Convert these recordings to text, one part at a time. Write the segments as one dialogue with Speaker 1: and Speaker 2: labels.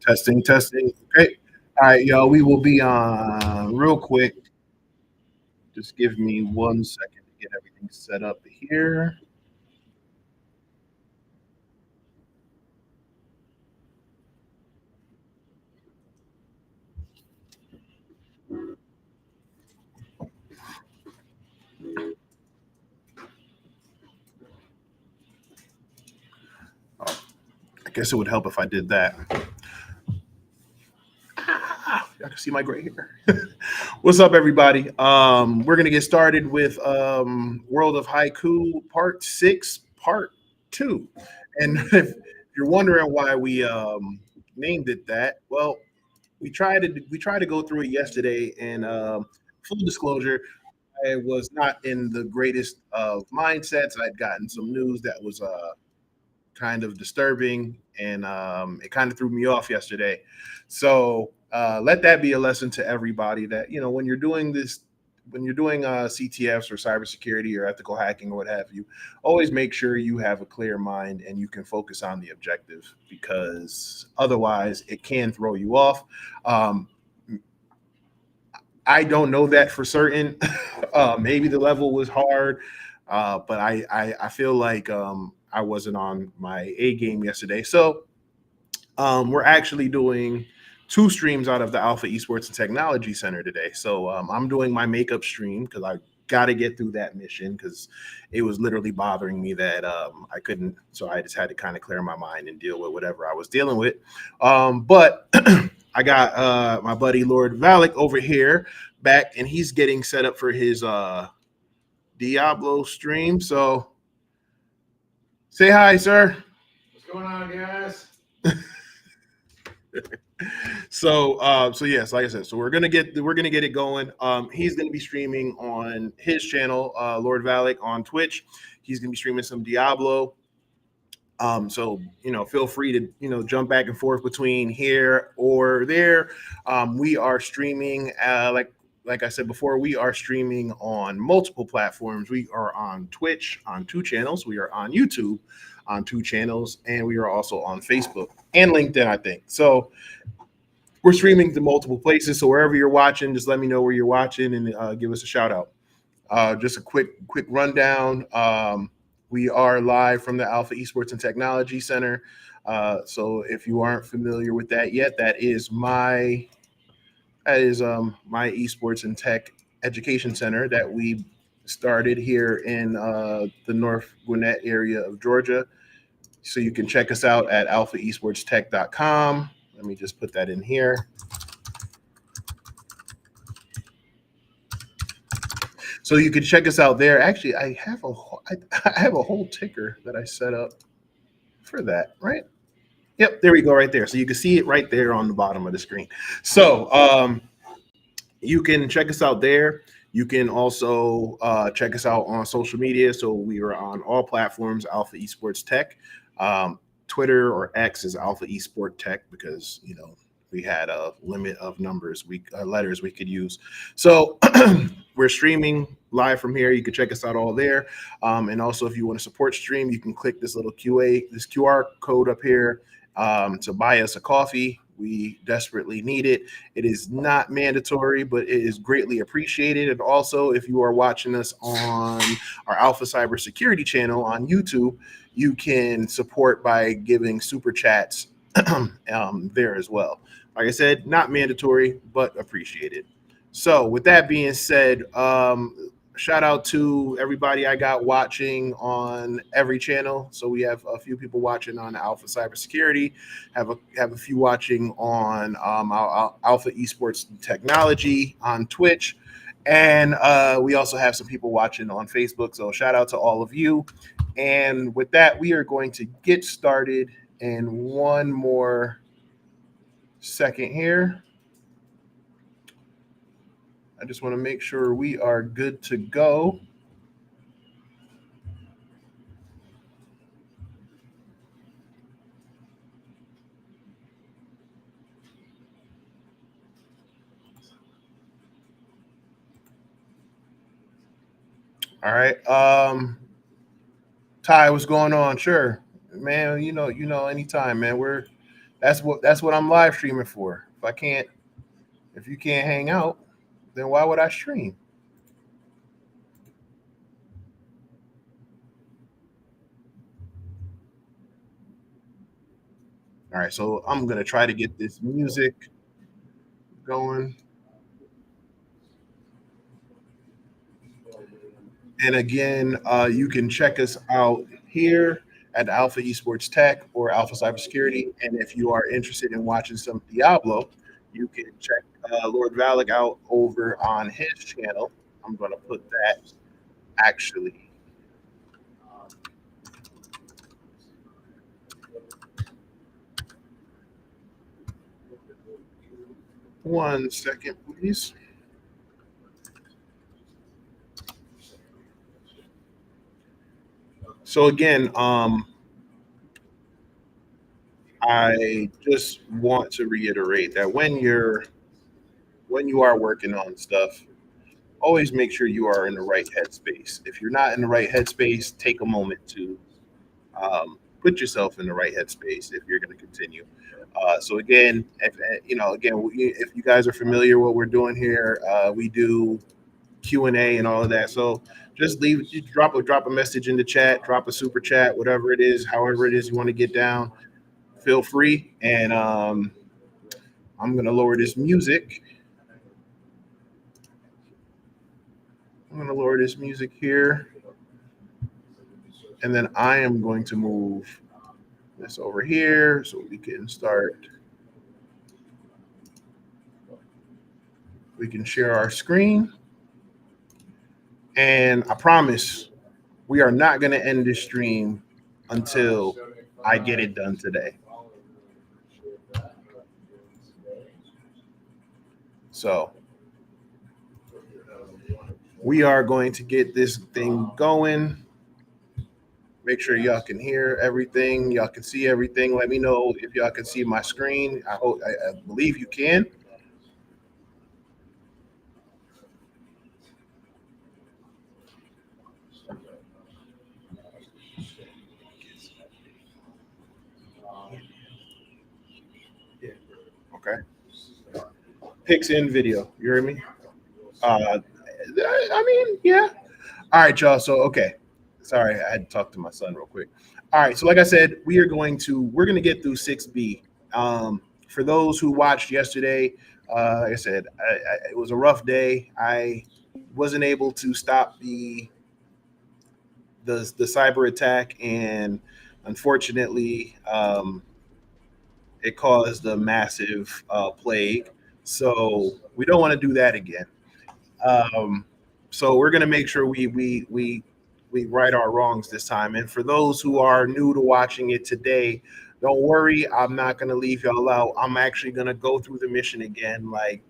Speaker 1: Testing, testing. Okay. All right, y'all. We will be on real quick. Just give me 1 second to get everything set up here. I guess it would help if I did that. I can see my gray hair. What's up, everybody? We're gonna get started with World of Haiku Part 6, Part 2. And if you're wondering why we named it that, well, we tried to go through it yesterday, and full disclosure, I was not in the greatest of mindsets. I'd gotten some news that was kind of disturbing, and it kind of threw me off yesterday. So let that be a lesson to everybody that when you're doing this, when you're doing CTFs or cybersecurity or ethical hacking or what have you, always make sure you have a clear mind and you can focus on the objective, because otherwise it can throw you off. Um, I don't know that for certain. Maybe the level was hard, but I feel like I wasn't on my A game yesterday. So we're actually doing two streams out of the Alpha Esports and Technology Center today. So I'm doing my makeup stream because I got to get through that mission, because it was literally bothering me that I couldn't. So I just had to kind of clear my mind and deal with whatever I was dealing with. But I got my buddy Lord Valak over here back, and he's getting set up for his Diablo stream. So say hi, sir.
Speaker 2: What's going on, guys?
Speaker 1: So yes, like I said, so we're gonna get it going. He's gonna be streaming on his channel, Lord Valak, on Twitch. He's gonna be streaming some Diablo. So feel free to jump back and forth between here or there. We are streaming like I said before, we are streaming on multiple platforms. We are on Twitch on 2 channels. We are on YouTube on 2 channels, and we are also on Facebook and LinkedIn, I think. So we're streaming to multiple places. So wherever you're watching, just let me know where you're watching and give us a shout out. Just a quick rundown. We are live from the Alpha Esports and Technology Center. So if you aren't familiar with that yet, that is my Esports and Tech Education Center that we started here in the North Gwinnett area of Georgia. So you can check us out at alphaesportstech.com. Let me just put that in here. So you can check us out there. Actually, I have a whole ticker that I set up for that, right? Yep, there we go, right there. So you can see it right there on the bottom of the screen. So you can check us out there. You can also check us out on social media. So we are on all platforms, Alpha Esports Tech. Twitter or X is Alpha Esport Tech, because we had a limit of letters we could use. So we're streaming live from here. You can check us out all there. And also, if you want to support stream, you can click this little this QR code up here to buy us a coffee. We desperately need it. It is not mandatory, but it is greatly appreciated. And also, if you are watching us on our Alpha Cybersecurity channel on YouTube, you can support by giving super chats there as well. Like I said, not mandatory, but appreciated. So with that being said, shout out to everybody I got watching on every channel. So we have a few people watching on Alpha Cybersecurity, have a few watching on Alpha Esports Technology on Twitch, and we also have some people watching on Facebook. So shout out to all of you. And with that, we are going to get started in one more second here. I just want to make sure we are good to go. All right. Ty, what's going on? Sure, man. Anytime, man. That's what I'm live streaming for. If you can't hang out, then why would I stream? All right, so I'm gonna try to get this music going. And again, you can check us out here at Alpha Esports Tech or Alpha Cybersecurity. And if you are interested in watching some Diablo, you can check Lord Valak out over on his channel. I'm going to put that actually. One second, please. So again, I just want to reiterate that when you are working on stuff, always make sure you are in the right headspace. If you're not in the right headspace, take a moment to put yourself in the right headspace if you're going to continue. So again, if you guys are familiar what we're doing here, we do Q&A and all of that. So just drop a message in the chat, drop a super chat, whatever it is, however it is you want to get down. Feel free, and I'm going to lower this music. I'm going to lower this music here, and then I am going to move this over here so we can start. We can share our screen. And I promise we are not going to end this stream until I get it done today. So we are going to get this thing going. Make sure y'all can hear everything. Y'all can see everything. Let me know if y'all can see my screen. I believe you can. Okay. Pics in video. You hear me? I mean, yeah. All right, y'all. So, okay. Sorry, I had to talk to my son real quick. All right. So, like I said, we're going to get through 6B. For those who watched yesterday, like I said, it was a rough day. I wasn't able to stop the cyber attack, and unfortunately, it caused a massive plague. So we don't want to do that again. Um, so we're going to make sure we right our wrongs this time. And for those who are new to watching it today, don't worry, I'm not going to leave y'all out. I'm actually going to go through the mission again, like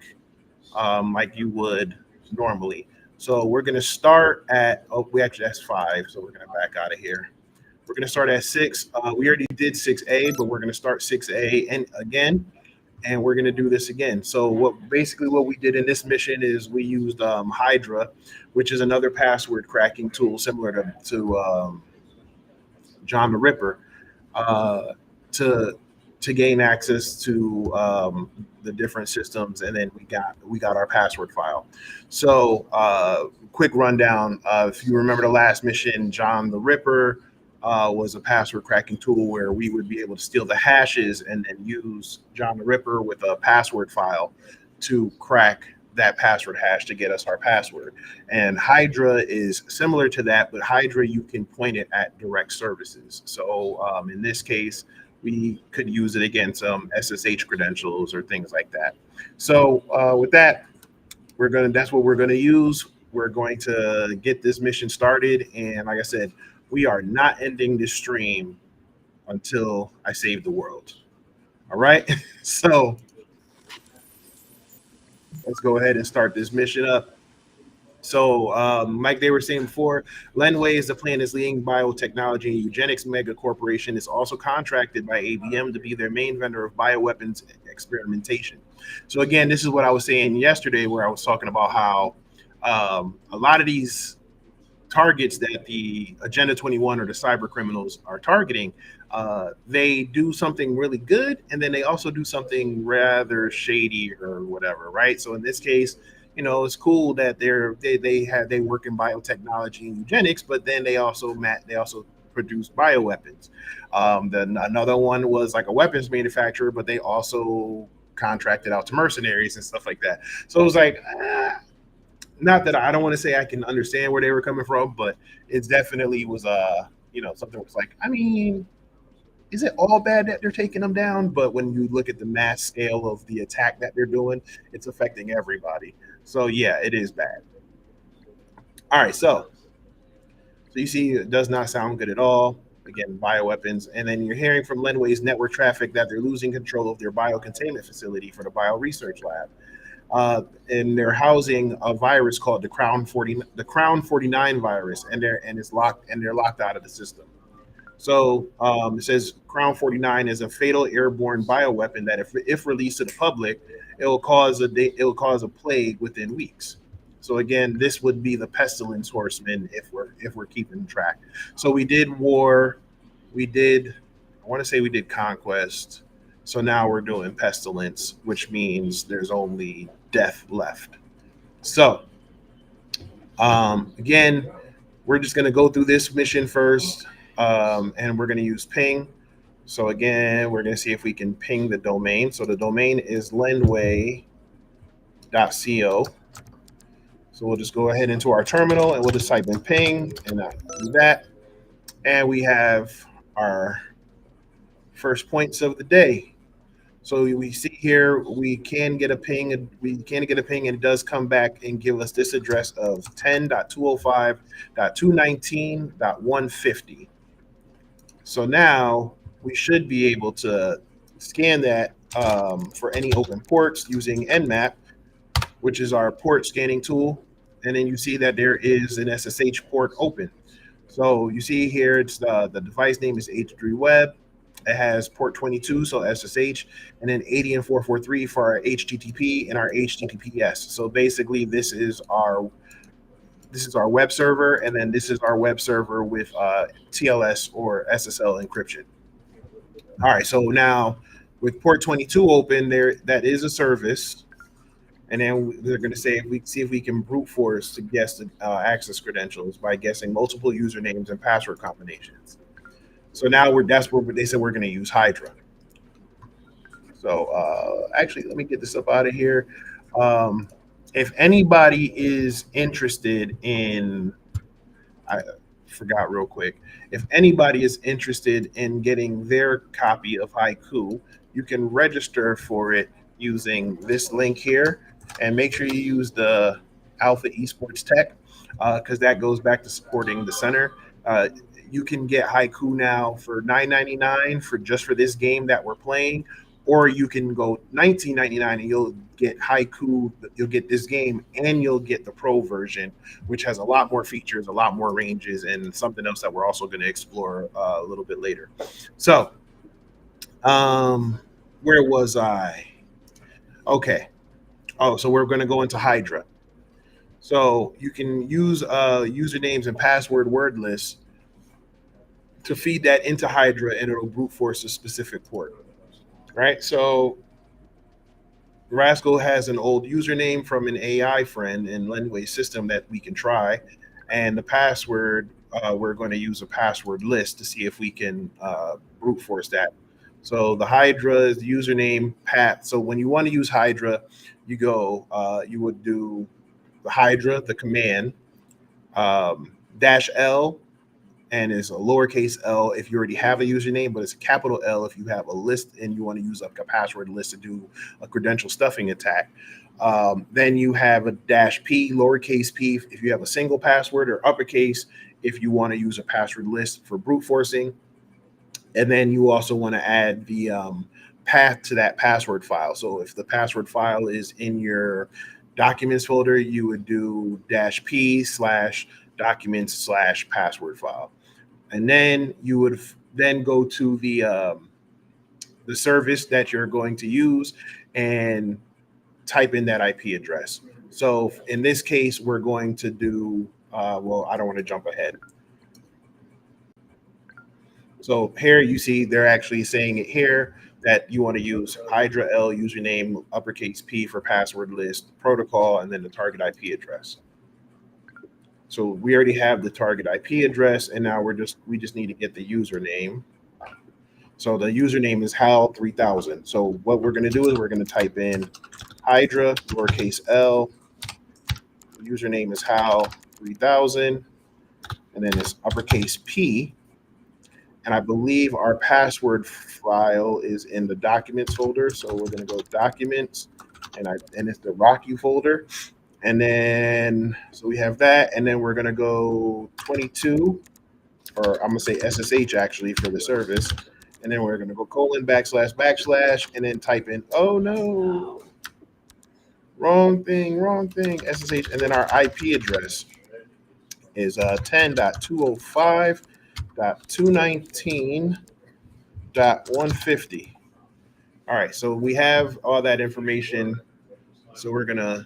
Speaker 1: you would normally. So we're going to start at we actually that's 5, so we're going to back out of here. We're going to start at 6. We already did 6A, but we're going to start 6A and again, and we're going to do this again. So what we did in this mission is we used Hydra, which is another password cracking tool similar to John the Ripper, uh, to gain access to the different systems, and then we got our password file. So quick rundown. If you remember the last mission, John the Ripper was a password cracking tool where we would be able to steal the hashes and then use John the Ripper with a password file to crack that password hash to get us our password. And Hydra is similar to that, but Hydra, you can point it at direct services. So in this case, we could use it against SSH credentials or things like that. So with that, that's what we're gonna use. We're going to get this mission started, and like I said, we are not ending this stream until I save the world. All right, so let's go ahead and start this mission up. So, like they were saying before, Lenway is the planet's leading biotechnology and eugenics mega corporation. It's also contracted by ABM to be their main vendor of bioweapons experimentation. So, again, this is what I was saying yesterday, where I was talking about how a lot of these targets that the Agenda 21 or the cyber criminals are targeting, they do something really good, and then they also do something rather shady or whatever, right? So in this case, it's cool that they work in biotechnology and eugenics, but then they also produce bioweapons. Another one was like a weapons manufacturer, but they also contracted out to mercenaries and stuff like that. So it was like, not that I don't want to say I can understand where they were coming from, but it definitely was something was like, I mean, is it all bad that they're taking them down? But when you look at the mass scale of the attack that they're doing, it's affecting everybody. So yeah, it is bad. All right, so you see, it does not sound good at all. Again, bioweapons, and then you're hearing from Lenway's network traffic that they're losing control of their biocontainment facility for the bio research lab. And they're housing a virus called the Crown 49 virus, and they're locked out of the system. So it says Crown 49 is a fatal airborne bioweapon that, if released to the public, it will cause a plague within weeks. So again, this would be the pestilence horsemen if we're keeping track. So we did war, we did I want to say we did conquest. So now we're doing pestilence, which means there's only death left. So again, we're just going to go through this mission first, and we're going to use ping. So again, we're going to see if we can ping the domain. So the domain is lendway.co. So we'll just go ahead into our terminal and we'll just type in ping and do that. And we have our first points of the day. So we see here we can get a ping, and it does come back and give us this address of 10.205.219.150. So now we should be able to scan that for any open ports using Nmap, which is our port scanning tool. And then you see that there is an SSH port open. So you see here, it's the device name is H3Web. It has port 22, so SSH, and then 80 and 443 for our HTTP and our HTTPS. So basically, this is our web server, and then this is our web server with TLS or SSL encryption. All right, so now with port 22 open, that is a service, and then they're going to say if we can brute force to guess the access credentials by guessing multiple usernames and password combinations. So now that's where they said we're going to use Hydra. So actually, let me get this up out of here. If anybody is interested in, I forgot real quick. If anybody is interested in getting their copy of Haiku, you can register for it using this link here, and make sure you use the Alpha Esports Tech, because that goes back to supporting the center. Uh, you can get Haiku now for $9.99 for this game that we're playing, or you can go $19.99 and you'll get Haiku. You'll get this game and you'll get the pro version, which has a lot more features, a lot more ranges, and something else that we're also going to explore a little bit later. So, where was I? Okay. Oh, so we're going to go into Hydra. So you can use usernames and password word lists to feed that into Hydra, and it'll brute force a specific port. Right. So Rascal has an old username from an AI friend in Lenway's system that we can try, and the password, we're going to use a password list to see if we can brute force that. So the Hydra is the username Pat. So when you want to use Hydra, you would do the Hydra, the command, -L, and it's a lowercase l if you already have a username, but it's a capital L if you have a list and you want to use like a password list to do a credential stuffing attack. Then you have a -P, lowercase p, if you have a single password, or uppercase if you want to use a password list for brute forcing. And then you also want to add the path to that password file. So if the password file is in your documents folder, you would do -P/documents/password file. And then you would then go to the service that you're going to use and type in that IP address. So in this case, we're going to do Well, I don't want to jump ahead. So here you see they're actually saying it here that you want to use Hydra L username, uppercase P for password list, protocol, and then the target IP address. So we already have the target IP address, and now we just need to get the username. So the username is Hal3000. So what we're going to do is we're going to type in Hydra, lowercase L, username is Hal3000, and then it's uppercase P. And I believe our password file is in the documents folder. So we're going to go documents, and it's the RockU folder. And then, so we have that. And then we're going to go 22, or I'm going to say SSH actually for the service. And then we're going to go colon //, and then type in, oh no, wrong thing, SSH. And then our IP address is 10.205.219.150. All right, so we have all that information. So we're gonna,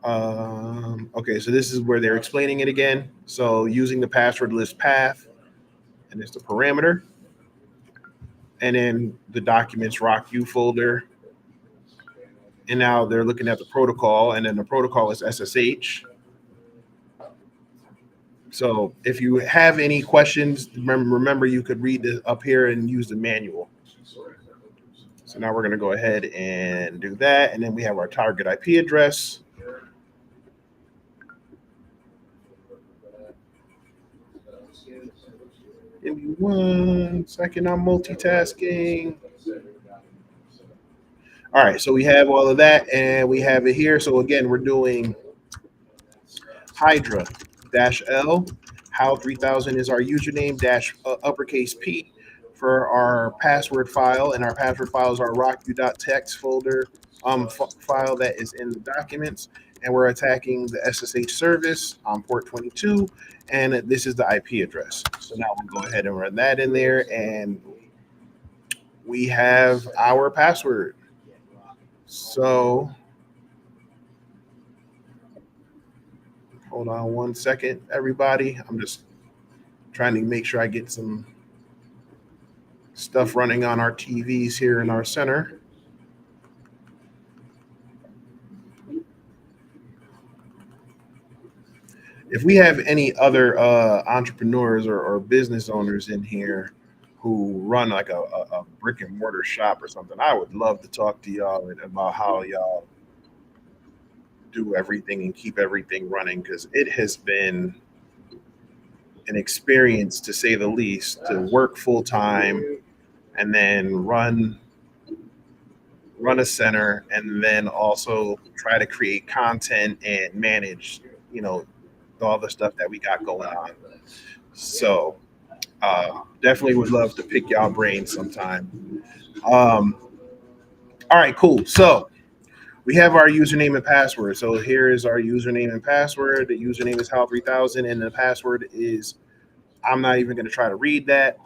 Speaker 1: okay, so this is where they're explaining it again. So using the password list path, and it's the parameter, and then the documents RockU folder. And now they're looking at the protocol, and then the protocol is SSH. So if you have any questions, remember you could read this up here and use the manual. So now we're going to go ahead and do that. And then we have our target IP address. Give me 1 second, I'm multitasking. All right, so we have all of that, and we have it here. So again, we're doing Hydra -L. Hal3000 is our username uppercase P for our password file, and our password file is our rocku.txt folder file that is in the documents, and we're attacking the SSH service on port 22, and this is the IP address. So now we'll go ahead and run that in there, and we have our password. So hold on 1 second, everybody. I'm just trying to make sure I get some stuff running on our TVs here in our center. If we have any other entrepreneurs or business owners in here who run like a brick and mortar shop or something, I would love to talk to y'all about how y'all do everything and keep everything running, because it has been an experience, to say the least, to work full time and then run a center, and then also try to create content and manage, all the stuff that we got going on. So definitely would love to pick y'all brains sometime. All right, cool. So we have our username and password. So here is our username and password. The username is Hal3000, and the password is, I'm not even going to try to read that.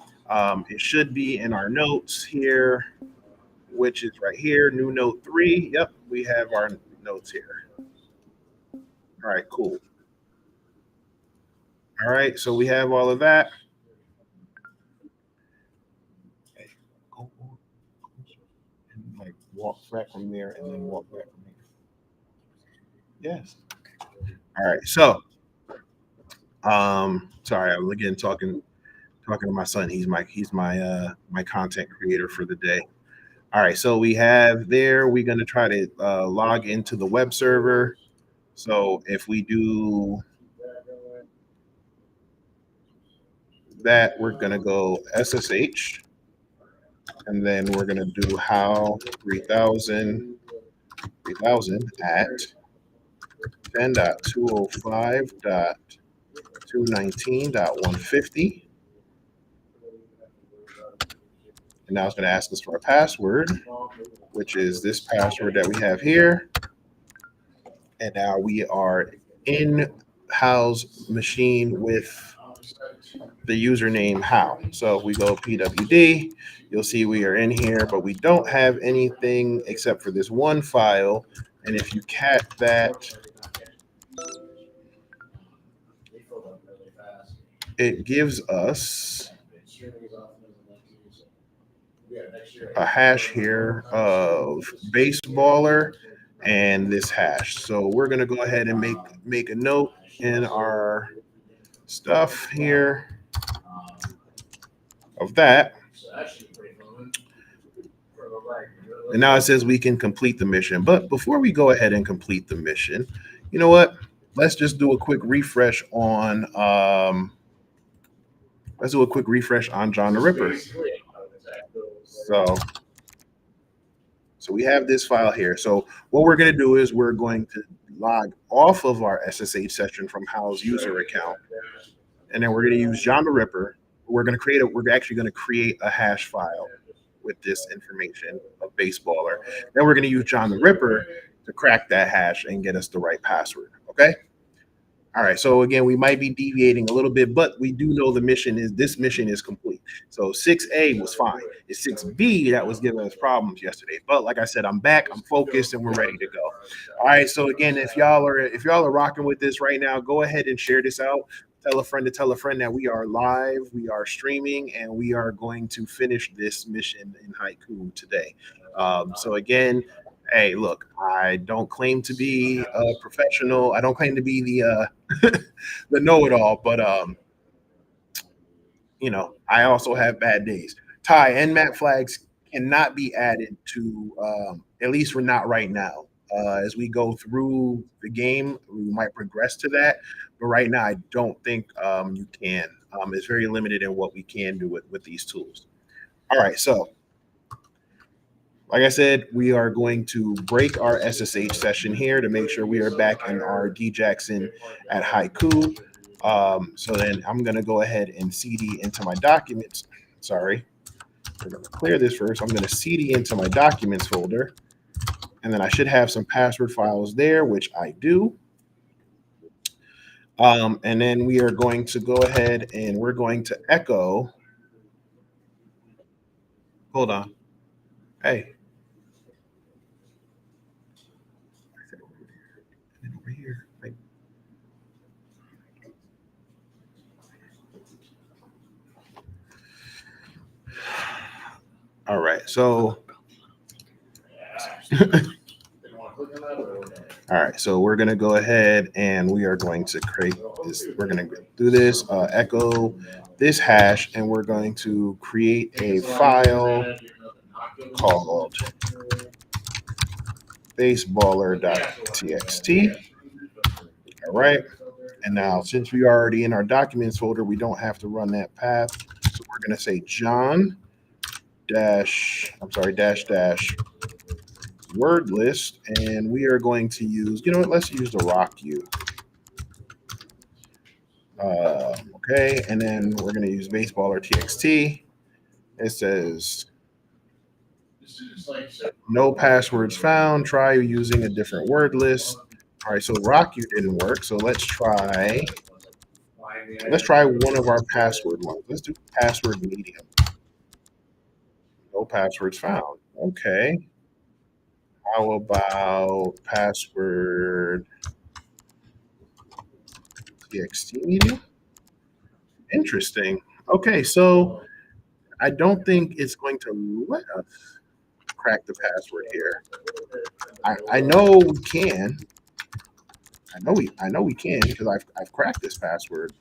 Speaker 1: It should be in our notes here, which is right here, new note 3. Yep, we have our notes here. All right, cool. All right, so we have all of that. Okay, go and like walk back from there, and then walk back from here. Yes. All right, so sorry, I'm again talking to my son. He's my content creator for the day. All right, so we have there, we're going to try to log into the web server. So if we do that, we're going to go SSH, and then we're going to do Hal3000 at 10.205.219.150. And now it's going to ask us for a password, which is this password that we have here. And now we are in Hal's machine with the username Hal. So if we go pwd, you'll see we are in here, but we don't have anything except for this one file. And if you cat that it gives us a hash here of baseballer and this hash. So we're going to go ahead and make a note in our stuff here of that. And now it says we can complete the mission. But before we go ahead and complete the mission, you know what? Let's just do a quick refresh on John the Ripper. So we have this file here. So what we're going to do is we're going to log off of our SSH session from Hal's user account, and then we're going to use John the Ripper. We're actually going to create a hash file with this information of baseballer. Then we're going to use John the Ripper to crack that hash and get us the right password. Okay. All right. So again, we might be deviating a little bit, but we do know this mission is complete. So 6A was fine. It's 6B that was giving us problems yesterday. But like I said, I'm back, I'm focused, and we're ready to go. All right. So again, if y'all are rocking with this right now, go ahead and share this out. Tell a friend to tell a friend that we are live, we are streaming, and we are going to finish this mission in Haiku today. So again, hey, look, I don't claim to be a professional. I don't claim to be the the know-it-all, but I also have bad days. Ty and map flags cannot be added to, at least for not right now. As we go through the game, we might progress to that, but right now I don't think you can. It's very limited in what we can do with these tools. All right, so like I said, we are going to break our SSH session here to make sure we are back in our D Jackson at Haiku. So then I'm going to go ahead and CD into my documents. Sorry, we're going to clear this first. I'm going to CD into my documents folder. And then I should have some password files there, which I do. And then we are going to go ahead and we're going to echo. Hold on. Hey. Over here. Right. All right. So. All right, so we're going to go ahead and we are going to create this. We're going to do this, echo this hash, and we're going to create a file called baseballer.txt. All right, and now since we are already in our documents folder, we don't have to run that path. So we're going to say John dash word list, and we are going to use, let's use the rock you. Okay, and then we're going to use baseballer txt. It says no passwords found. Try using a different word list. All right, so rock you didn't work. So let's try one of our password ones. Let's do password medium. No passwords found. Okay. How about password txt medium? Interesting. Okay, so I don't think it's going to let us crack the password here. I know we can. I know we can because I've cracked this password.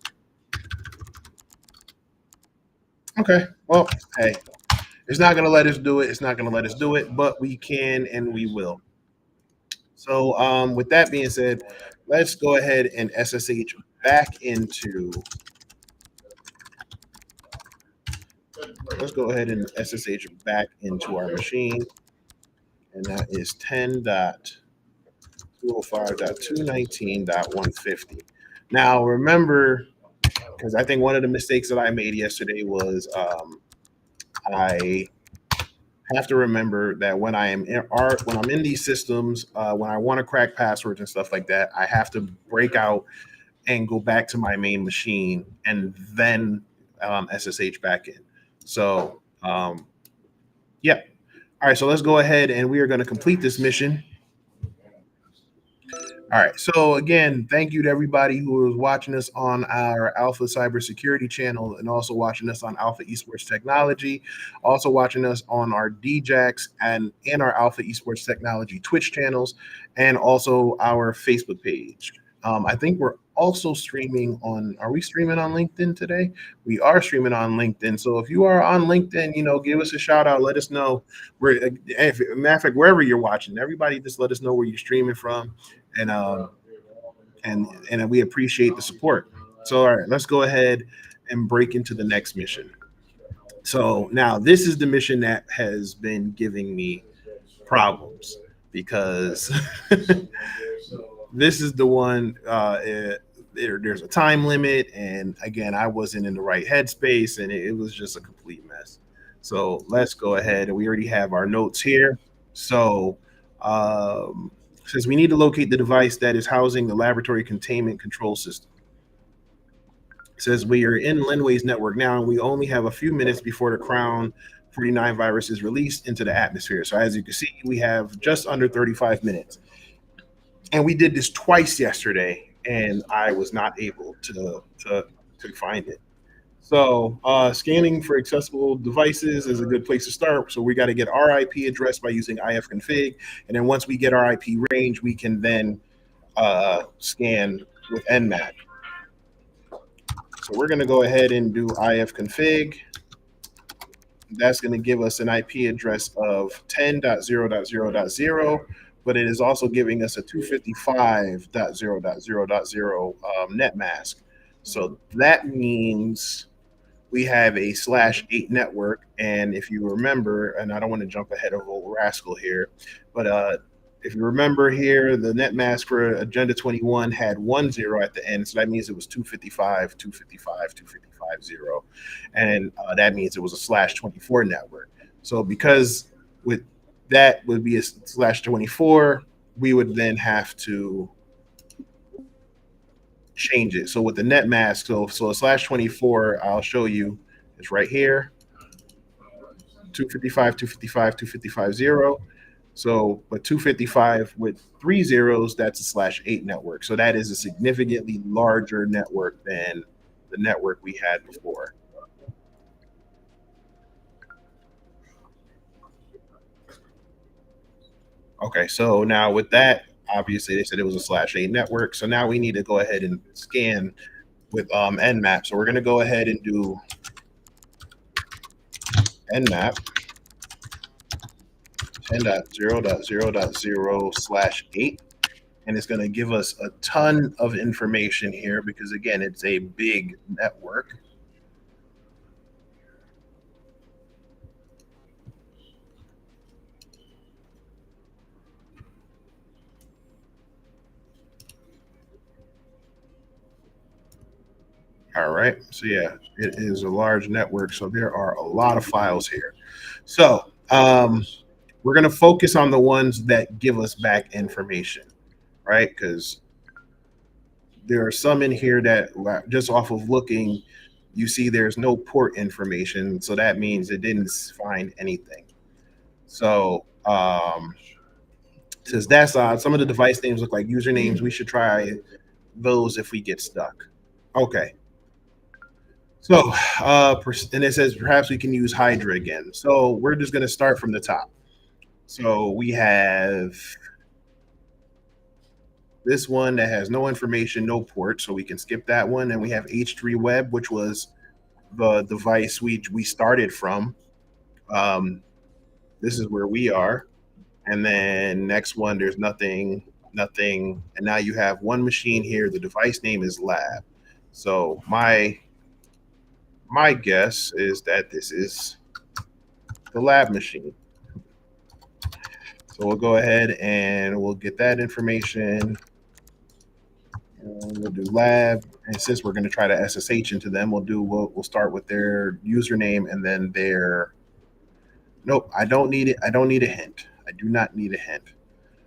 Speaker 1: Okay. Well, hey, it's not going to let us do it. It's not going to let us do it, but we can and we will. So with that being said, let's go ahead and SSH back into. Let's go ahead and SSH back into our machine, and that is 10.205.219.150. Now remember, because I think one of the mistakes that I made yesterday was I have to remember that when I'm in these systems, when I want to crack passwords and stuff like that, I have to break out and go back to my main machine and then SSH back in. So, yeah. All right, so let's go ahead and we are going to complete this mission. All right. So again, thank you to everybody who is watching us on our Alpha Cybersecurity channel and also watching us on Alpha Esports Technology, also watching us on our DJAX and our Alpha Esports Technology Twitch channels, and also our Facebook page. I think we're also streaming on. Are we streaming on LinkedIn today? We are streaming on LinkedIn. So if you are on LinkedIn, give us a shout out. Let us know. Matter of fact, wherever you're watching, everybody just let us know where you're streaming from, and and we appreciate the support. So all right, let's go ahead and break into the next mission. So now this is the mission that has been giving me problems because this is the one there's a time limit, and again I wasn't in the right headspace, and it was just a complete mess. So let's go ahead, and we already have our notes here. So says we need to locate the device that is housing the laboratory containment control system. It says we are in Linway's network now, and we only have a few minutes before the Crown 49 virus is released into the atmosphere. So as you can see, we have just under 35 minutes. And we did this twice yesterday, and I was not able to find it. So scanning for accessible devices is a good place to start. So we got to get our IP address by using ifconfig, and then once we get our IP range, we can then scan with nmap. So we're going to go ahead and do ifconfig. That's going to give us an IP address of 10.0.0.0, but it is also giving us a 255.0.0.0 net mask. So that means we have a /8 network. And if you remember, and I don't want to jump ahead of old Rascal here, but if you remember here, the net mask for Agenda 21 had 10 at the end. So that means it was 255, 255, 255.0. And that means it was a /24 network. So because with that would be a /24, we would then have to change it. So with the net mask, so a /24, I'll show you, it's right here, 255, 255, 255.0. So, but 255 with 3 zeros, that's a /8 network. So that is a significantly larger network than the network we had before. Okay, so now with that, obviously they said it was a /8 network. So now we need to go ahead and scan with nmap. So we're going to go ahead and do nmap 10.0.0.0/8. And it's going to give us a ton of information here because, again, it's a big network. All right. So, yeah, it is a large network. So there are a lot of files here. So we're going to focus on the ones that give us back information, right? Because there are some in here that just off of looking, you see there's no port information. So that means it didn't find anything. So says that's odd. Some of the device names look like usernames. We should try those if we get stuck. Okay. So, and it says perhaps we can use Hydra again. So we're just going to start from the top. So we have this one that has no information, no port, so we can skip that one. And we have H3 Web, which was the device we started from. This is where we are. And then next one, there's nothing. And now you have one machine here. The device name is Lab. So my guess is that this is the lab machine. So we'll go ahead and we'll get that information. And we'll do lab, and since we're going to try to SSH into them, we'll start with their username and then their. Nope, I don't need it. I don't need a hint. I do not need a hint.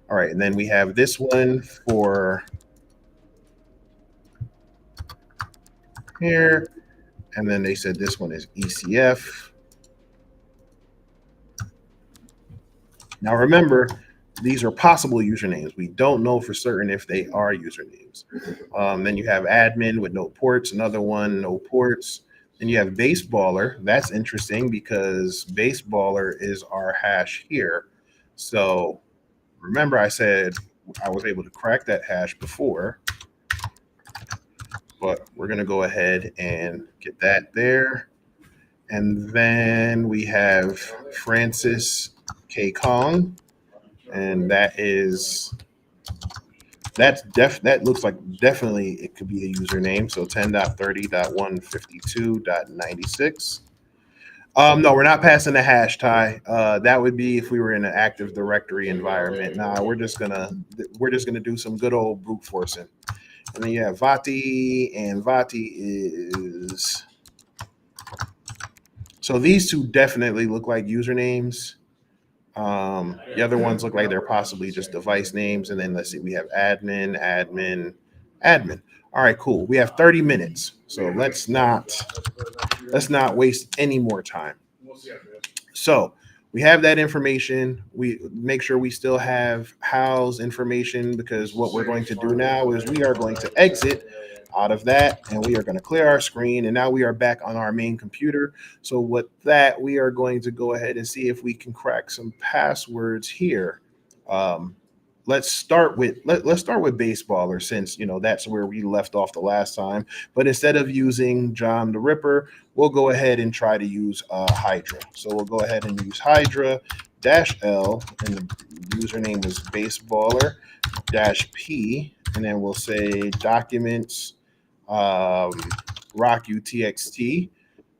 Speaker 1: All right, and then we have this one for here, and then they said this one is ECF. Now remember, these are possible usernames. We don't know for certain if they are usernames. Then you have admin with no ports, another one, no ports. Then you have baseballer. That's interesting because baseballer is our hash here. So remember I said I was able to crack that hash before, but we're going to go ahead and get that there. And then we have Francis K. Kong, and that looks like definitely it could be a username. So 10.30.152.96. No, we're not passing the hash, Ty. That would be if we were in an Active Directory environment. Nah, we're just gonna do some good old brute forcing. And then you have Vati, and Vati is, so these two definitely look like usernames. The other ones look like they're possibly just device names. And then let's see, we have admin, admin, admin. All right, cool. We have 30 minutes. So let's not waste any more time. So we have that information. We make sure we still have Hal's information, because what we're going to do now is we are going to exit out of that, and we are going to clear our screen, and now we are back on our main computer. So with that, we are going to go ahead and see if we can crack some passwords here. Let's start with baseballer, since that's where we left off the last time. But instead of using John the Ripper, we'll go ahead and try to use Hydra. So we'll go ahead and use Hydra -L, and the username is baseballer -P, and then we'll say documents rockutxt,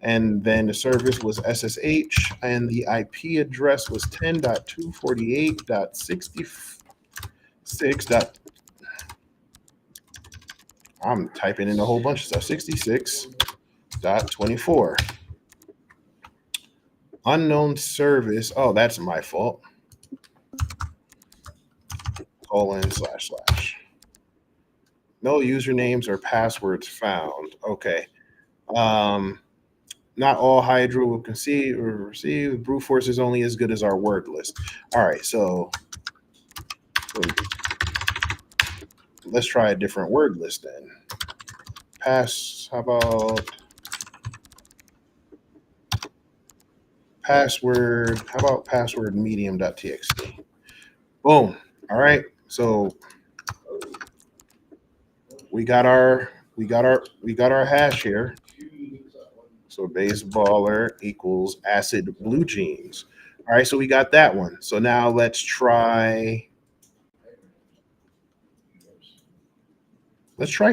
Speaker 1: and then the service was SSH, and the IP address was 10.248.66. I'm typing in a whole bunch of stuff. 66.24. Unknown service. Oh, that's my fault. :// No usernames or passwords found. Okay. Not all Hydra will conceive or receive. Brute force is only as good as our word list. All right, so let's try a different word list then. How about password? How about password medium.txt? Boom. All right. So we got our hash here. So baseballer equals acid blue jeans. All right, so we got that one. So now let's try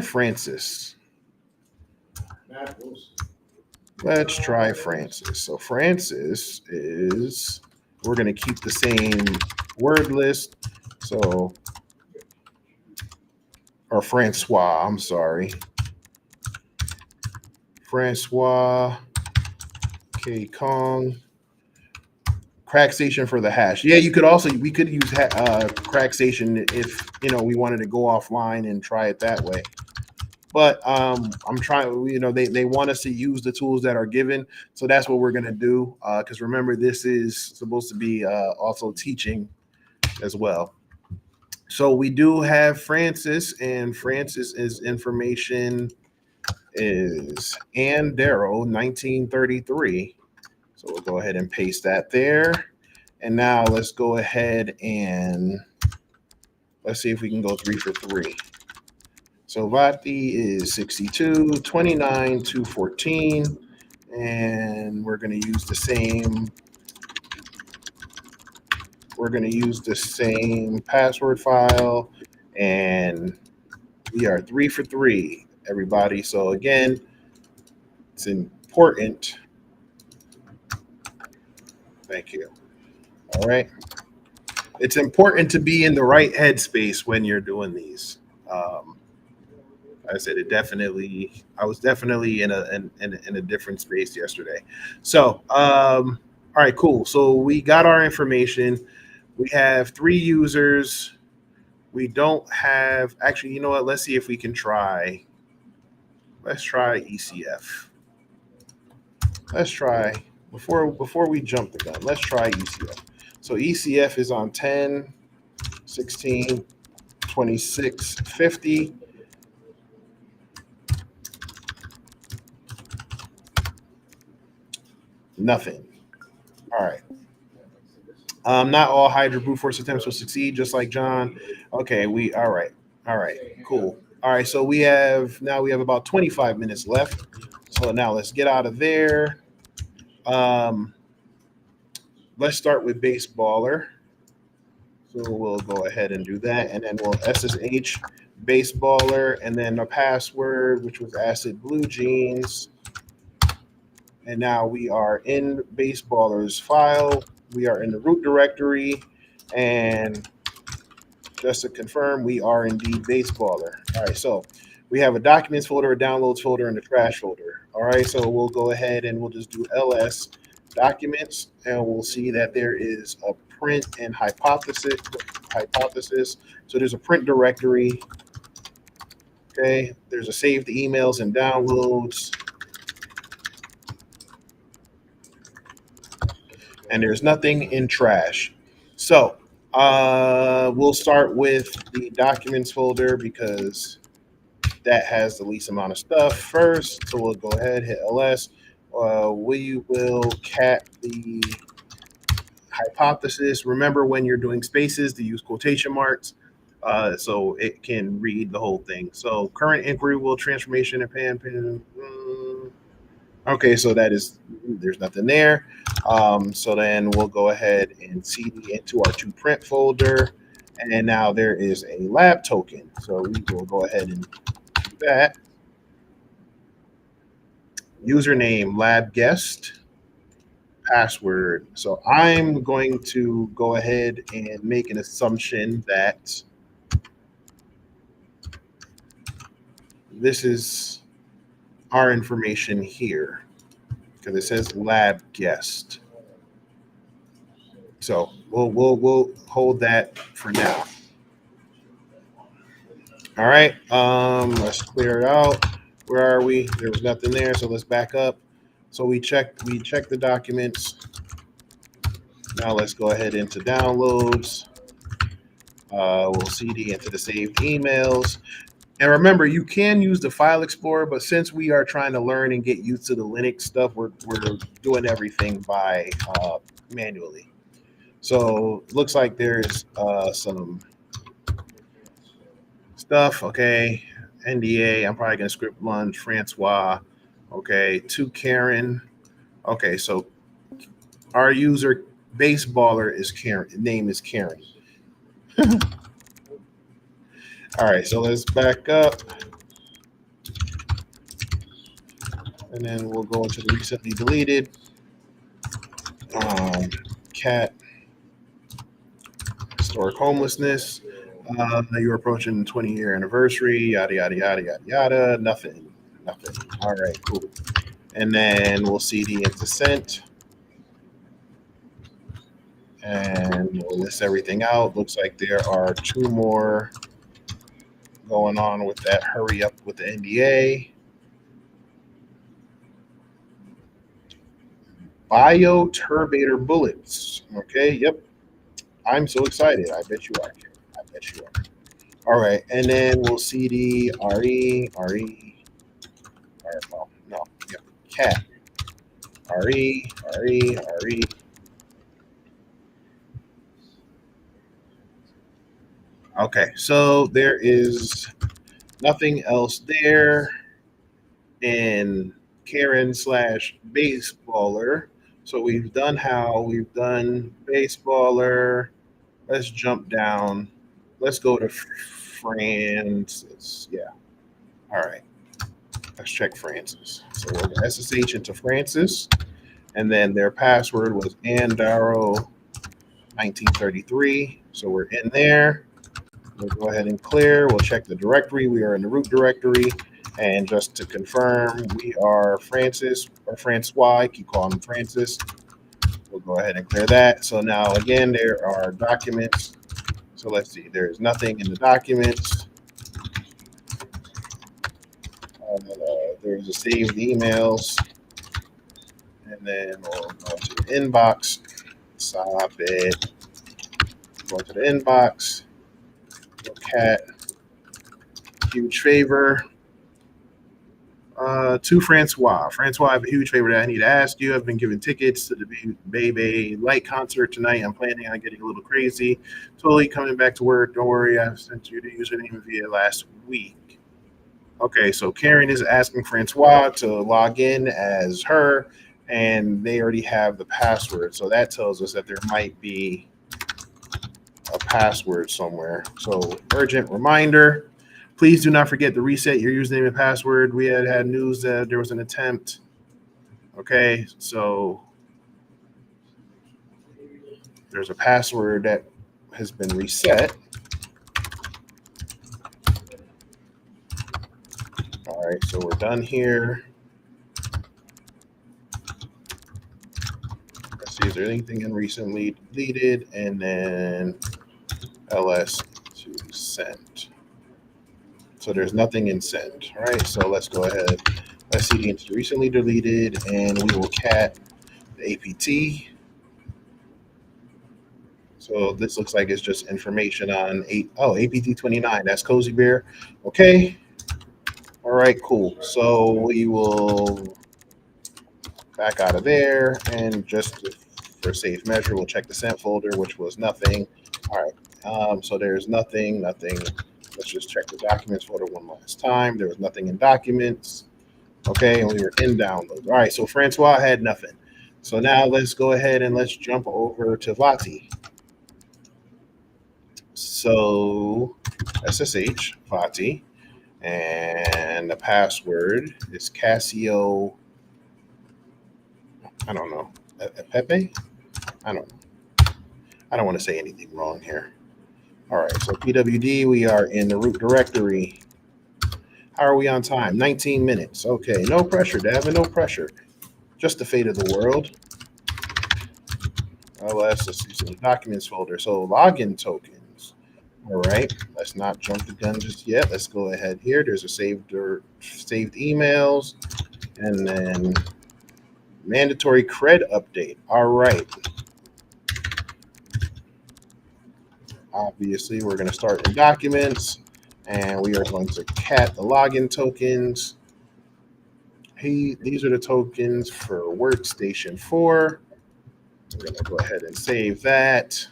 Speaker 1: Francis. Let's try Francis. So Francis is, we're going to keep the same word list. So, or Francois, I'm sorry. Francois K. Kong. Crack station for the hash. Yeah, we could use crack station if we wanted to go offline and try it that way. But I'm trying, they want us to use the tools that are given. So that's what we're going to do. Because remember, this is supposed to be also teaching as well. So we do have Francis, and Francis's information is Ann Darrow, 1933. So we'll go ahead and paste that there. And now let's go ahead and let's see if we can go 3 for 3. So Vati is 62, 29, 214, and we're going to use the same. We're going to use the same password file, and we are 3 for 3, everybody. So again, it's important. Thank you. All right. It's important to be in the right headspace when you're doing these. I said I was definitely in a different space yesterday. So, all right, cool. So we got our information. We have 3 users. We don't have, actually, you know what? Let's see if we can try. Let's try ECF. Let's try, before we jump the gun, let's try ECF. So ECF is on 10. 16, 26, 50. Nothing. All right. Not all Hydra brute force attempts will succeed, just like John. Okay, all right. All right, cool. All right, so we have about 25 minutes left. So now let's get out of there. Let's start with baseballer. So we'll go ahead and do that, and then we'll SSH baseballer, and then the password, which was acid blue jeans. And now we are in baseballer's file. We are in the root directory, and just to confirm, we are indeed baseballer. All right, so we have a documents folder, a downloads folder, and a trash folder. All right, so we'll go ahead and we'll just do ls documents, and we'll see that there is a print and hypothesis. So there's a print directory. Okay, there's a saved emails and downloads, and there's nothing in trash. So we'll start with the documents folder because that has the least amount of stuff first. So we'll go ahead, hit ls. We will cat the hypothesis. Remember, when you're doing spaces to use quotation marks so it can read the whole thing. So current inquiry will transformation and pan. Okay, so there's nothing there. So then we'll go ahead and cd into our to print folder, and now there is a lab token. So we will go ahead and do that. Username lab guest, password. So I'm going to go ahead and make an assumption that this is our information here because it says lab guest. So we'll hold that for now. All right. Let's clear it out. Where are we? There was nothing there, so let's back up. So we checked the documents. Now let's go ahead into downloads. We'll cd into the saved emails. And remember, you can use the file explorer, but since we are trying to learn and get used to the Linux stuff, we're doing everything by manually. So looks like there's some stuff. Okay, NDA. I'm probably gonna script lunge Francois. Okay, to Karen. Okay, so our user baseballer is Karen. Name is Karen. All right, so let's back up. And then we'll go into the recently deleted. Cat historic homelessness. You're approaching 20-year anniversary. Yada yada yada yada yada. Nothing. All right, cool. And then we'll cd into sent, and we'll list everything out. Looks like there are two more going on with that. Hurry up with the NDA. Bioturbator bullets. Okay, yep. I'm so excited. I bet you are. All right, and then we'll cd re. Well, no, yep. Cat re. Okay, so there is nothing else there in Karen / baseballer. So we've done baseballer. Let's jump down. Let's go to Francis. Yeah. All right. Let's check Francis. So we're going to SSH into Francis. And then their password was Andaro 1933. So we're in there. We'll go ahead and clear. We'll check the directory. We are in the root directory. And just to confirm, we are Francis or Francois. I keep calling him Francis. We'll go ahead and clear that. So now, again, there are documents. So let's see. There is nothing in the documents. There's a saved emails. And then we'll go to the inbox. Stop it. Go to the inbox. cat, huge favor. To Francois. Francois, I have a huge favor that I need to ask you. I've been given tickets to the Bebe Light concert tonight. I'm planning on getting a little crazy. Totally coming back to work. Don't worry, I've sent you the username via last week. Okay, so Karen is asking Francois to log in as her, and they already have the password. So that tells us that there might be a password somewhere. So urgent reminder. Please do not forget to reset your username and password. We had news that there was an attempt. Okay, so there's a password that has been reset. All right, so we're done here. Let's see, is there anything in recently deleted? And then ls to send. So there's nothing in send. All right, so let's go ahead. Let's see into recently deleted, and we will cat the APT. So this looks like it's just information on APT 29. That's Cozy Bear. Okay. All right, cool. So we will back out of there, and just for safe measure, we'll check the sent folder, which was nothing. All right. So there's nothing. Let's just check the documents folder one last time. There was nothing in documents. Okay, and we were in downloads. All right, so Francois had nothing. So now let's go ahead and let's jump over to Vati. So SSH Vati, and the password is Casio. I don't know. Pepe? I don't know. I don't want to say anything wrong here. All right, so PWD, we are in the root directory. How are we on time? 19 minutes. Okay, no pressure, Davin, no pressure. Just the fate of the world. Let's see some documents folder. So login tokens. All right, let's not jump the gun just yet. Let's go ahead here. There's a saved emails, and then mandatory cred update. All right. Obviously, we're going to start in documents, and we are going to cat the login tokens. Hey, these are the tokens for workstation 4. We're going to go ahead and save that.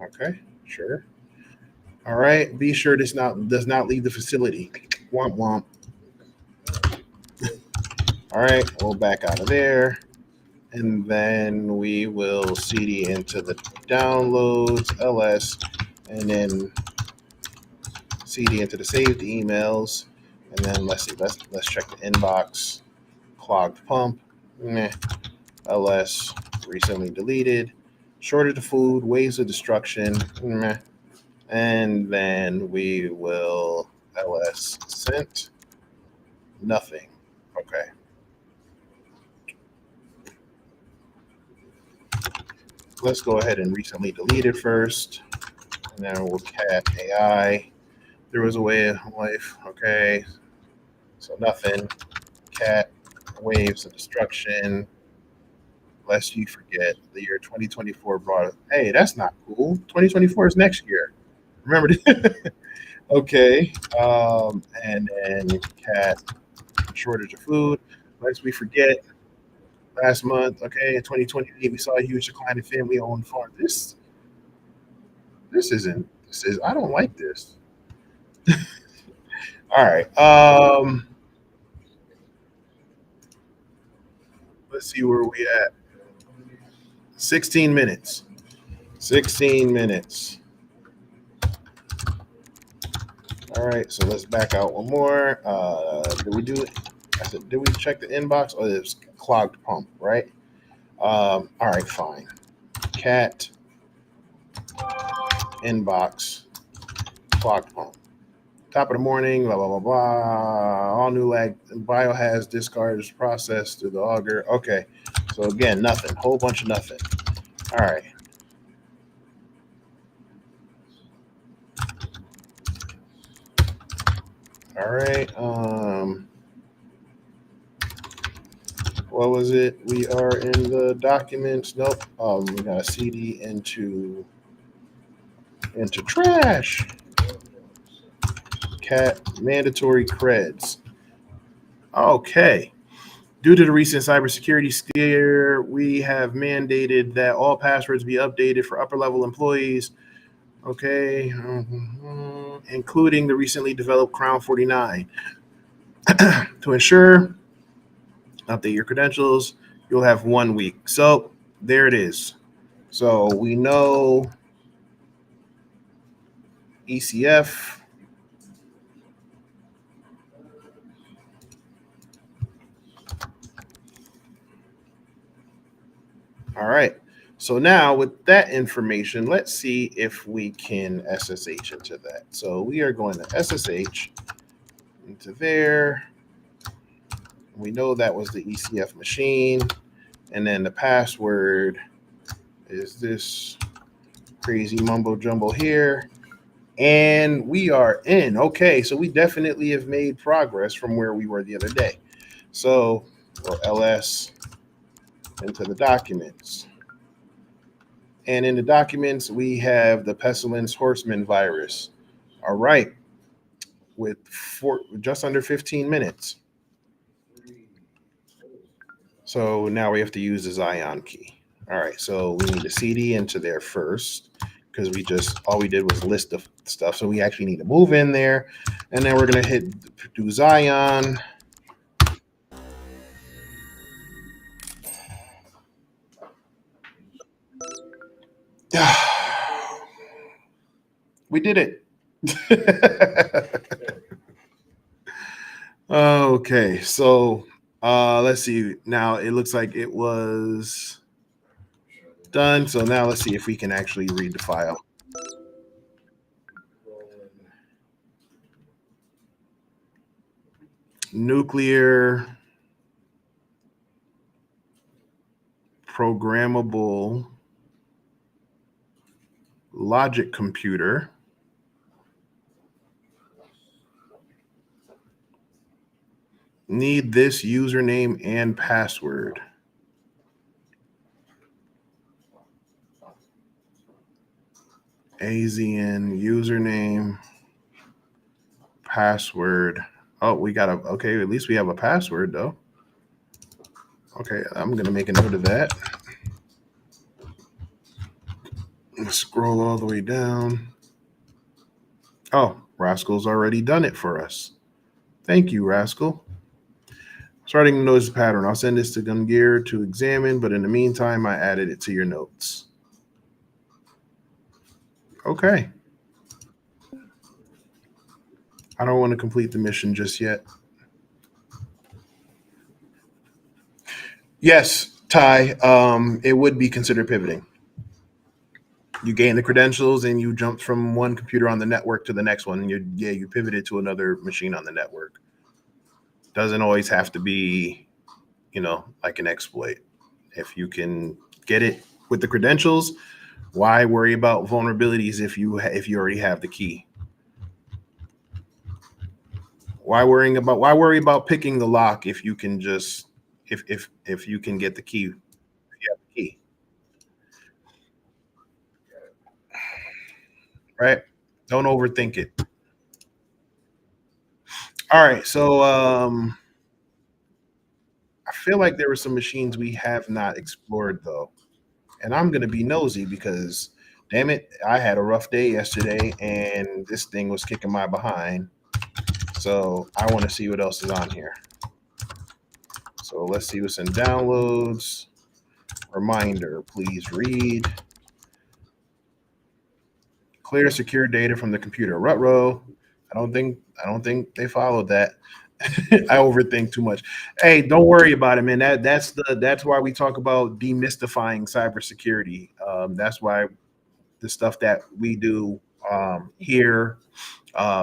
Speaker 1: Okay, sure. All right, be sure this does not leave the facility. Womp womp. All right, we'll back out of there. And then we will cd into the downloads, ls, and then cd into the saved emails. And then let's see, let's check the inbox. Clogged pump, meh. ls, recently deleted. Shortage of food, waves of destruction, meh. And then we will ls sent, nothing. Okay. Let's go ahead and recently delete it first. And then we'll cat AI. There was a way of life. Okay. So nothing. Cat waves of destruction. Lest you forget, the year 2024 brought us. Hey, that's not cool. 2024 is next year. Remember that? Okay. And then cat shortage of food. Lest we forget, last month, okay, in 2028, we saw a huge decline in family-owned farms. This isn't. This is. I don't like this. All right. Let's see where we at. 16 minutes. 16 minutes. All right, so let's back out one more. Did we do it? I said, did we check the inbox? Oh, it's clogged pump, right? All right, fine. Cat inbox clogged pump. Top of the morning, blah, blah, blah, blah. All new biohazard discards processed through the auger. Okay, so again, nothing. Whole bunch of nothing. All right. All right. what was it? We are in the documents. Nope. We got a CD into trash. Cat mandatory creds. Okay. Due to the recent cybersecurity scare, we have mandated that all passwords be updated for upper level employees. Okay. Including the recently developed Crown 49. To ensure, update your credentials. You'll have 1 week. So there it is. So we know ECF. All right. So now with that information, let's see if we can SSH into that. So we are going to SSH into there. We know that was the ECF machine. And then the password is this crazy mumbo jumbo here. And we are in. Okay, so we definitely have made progress from where we were the other day. So we'll ls into the documents. And in the documents, we have the pestilence horseman virus. All right, with just under 15 minutes. So now we have to use the Zion key. All right, so we need a CD into there first because all we did was list the stuff. So we actually need to move in there, and then we're gonna do Zion. We did it. Okay, so let's see. Now it looks like it was done. So now let's see if we can actually read the file. Nuclear programmable logic computer. Need this username and password. AZN username, password. Oh, we got okay, at least we have a password though. Okay, I'm gonna make a note of that. Let's scroll all the way down. Oh, Rascal's already done it for us. Thank you, Rascal. Starting to notice the pattern. I'll send this to Gungear to examine, but in the meantime, I added it to your notes. Okay. I don't want to complete the mission just yet. Yes, Ty, it would be considered pivoting. You gain the credentials and you jumped from one computer on the network to the next one. And you pivoted to another machine on the network. Doesn't always have to be, like an exploit. If you can get it with the credentials, why worry about vulnerabilities if you already have the key? Why worry about picking the lock if you can just if you can get the key? If you have the key, right? Don't overthink it. All right, so I feel like there were some machines we have not explored though, and I'm gonna be nosy because, damn it, I had a rough day yesterday and this thing was kicking my behind. So I want to see what else is on here. So let's see what's in downloads. Reminder, please read. Clear secure data from the computer. Rutro. I don't think they followed that. I overthink too much. Hey, don't worry about it, man. That's why we talk about demystifying cybersecurity. That's why the stuff that we do here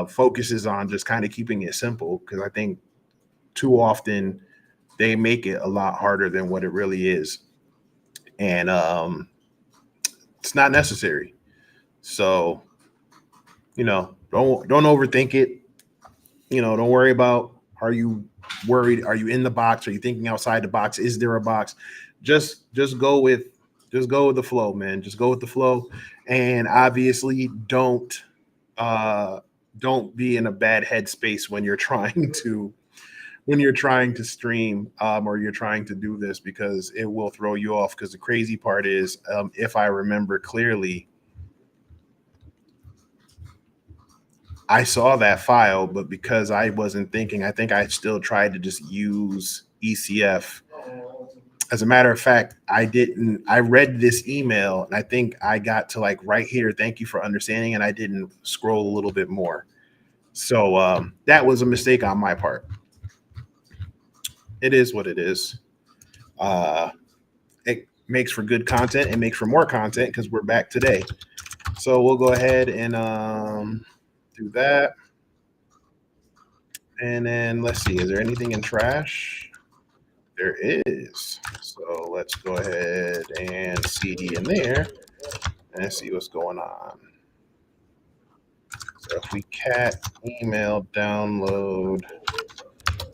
Speaker 1: focuses on just kind of keeping it simple, because I think too often they make it a lot harder than what it really is, and it's not necessary. So don't overthink it. Don't worry about are you worried? Are you in the box? Are you thinking outside the box? Is there a box? Just go with the flow, man. Just go with the flow, and obviously uh, don't be in a bad headspace when you're trying to stream, or you're trying to do this, because it will throw you off. Because the crazy part is, if I remember clearly, I saw that file, but because I wasn't thinking, I think I still tried to just use ECF. As a matter of fact, I didn't. I read this email and I think I got to like right here. Thank you for understanding, and I didn't scroll a little bit more. So that was a mistake on my part. It is what it is. Uh, it makes for good content. It makes for more content because we're back today. So we'll go ahead and do that. And then let's see, is there anything in trash? There is. So let's go ahead and CD in there and see what's going on. So if we cat email download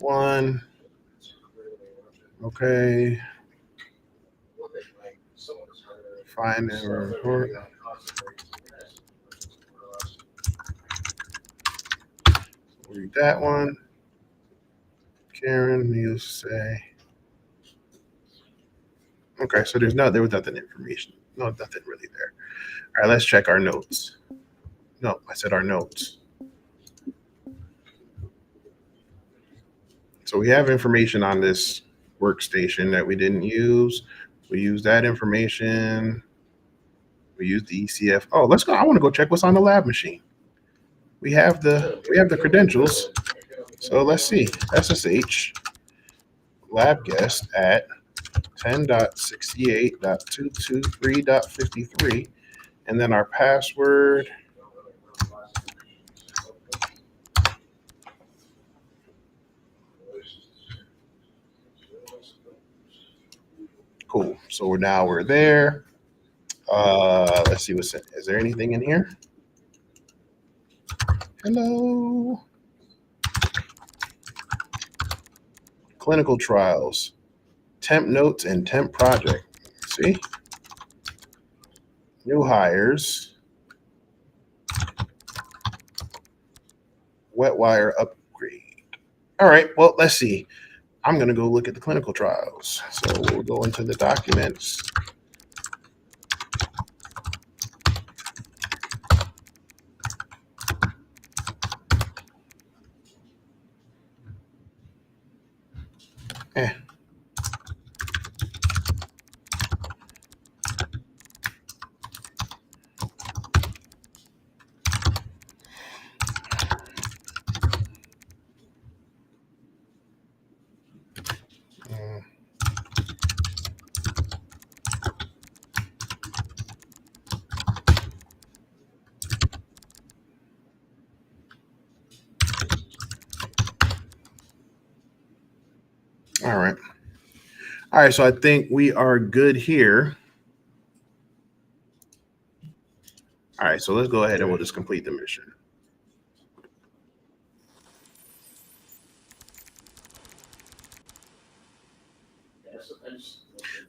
Speaker 1: one, okay. Find and report. Read that one. Karen, you say. Okay, so there was nothing information. No, nothing really there. All right, let's check our notes. No, I said our notes. So we have information on this workstation that we didn't use. We used that information. We used the ECF. Oh, let's go. I want to go check what's on the lab machine. We have the credentials. So let's see. SSH lab guest at 10.68.223.53, and then our password. Cool. So we're there. Let's see what's in. Is there anything in here? Hello. Clinical trials, temp notes, and temp project. See? New hires. Wet wire upgrade. All right. Well, let's see. I'm going to go look at the clinical trials. So we'll go into the documents. All right. All right. So I think we are good here. All right. So let's go ahead and we'll just complete the mission.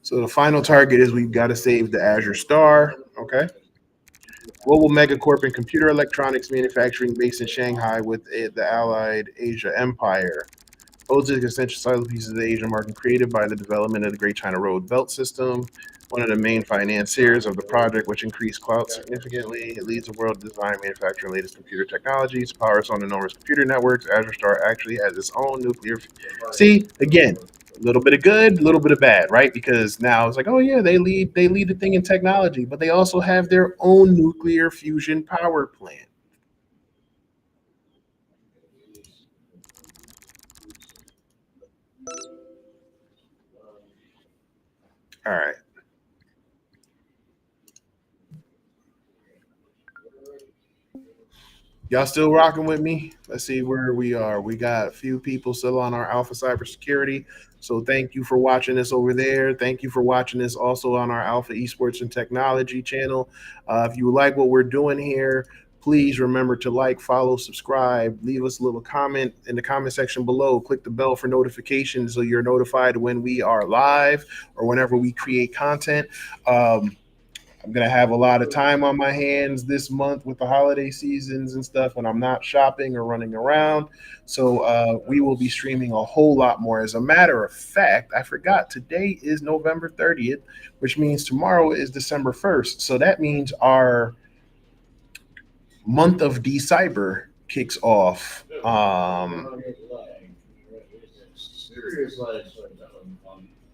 Speaker 1: So the final target is we've got to save the Azure Star. Okay. Global megacorp and computer electronics manufacturing based in Shanghai with the allied Asia Empire. Ozic essential silo pieces of the Asian market created by the development of the Great China Road Belt System, one of the main financiers of the project, which increased clout significantly. It leads the world to design, manufacturing latest computer technologies, powers on enormous computer networks. Azure Star actually has its own nuclear. See, again, a little bit of good, a little bit of bad, right? Because now it's like, oh yeah, they lead the thing in technology, but they also have their own nuclear fusion power plant. All right. Y'all still rocking with me? Let's see where we are. We got a few people still on our Alpha Cybersecurity. So thank you for watching this over there. Thank you for watching this also on our Alpha Esports and Technology channel. If you like what we're doing here, Please remember to like, follow, subscribe, leave us a little comment in the comment section below. Click the bell for notifications so you're notified when we are live or whenever we create content. I'm going to have a lot of time on my hands this month with the holiday seasons and stuff when I'm not shopping or running around. So we will be streaming a whole lot more. As a matter of fact, I forgot today is November 30th, which means tomorrow is December 1st. So that means our month of Cyber kicks off.
Speaker 2: Serious life.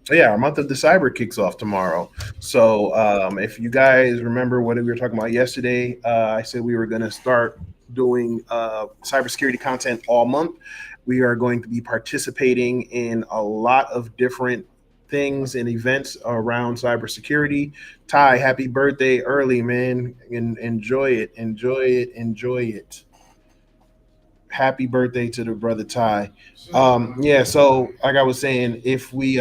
Speaker 1: So yeah, our month of the cyber kicks off tomorrow. So if you guys remember what we were talking about yesterday, I said we were going to start doing cybersecurity content all month. We are going to be participating in a lot of different things and events around cybersecurity. Ty, happy birthday early, man. Enjoy it. Enjoy it. Enjoy it. Happy birthday to the brother Ty. Yeah, so like I was saying, if we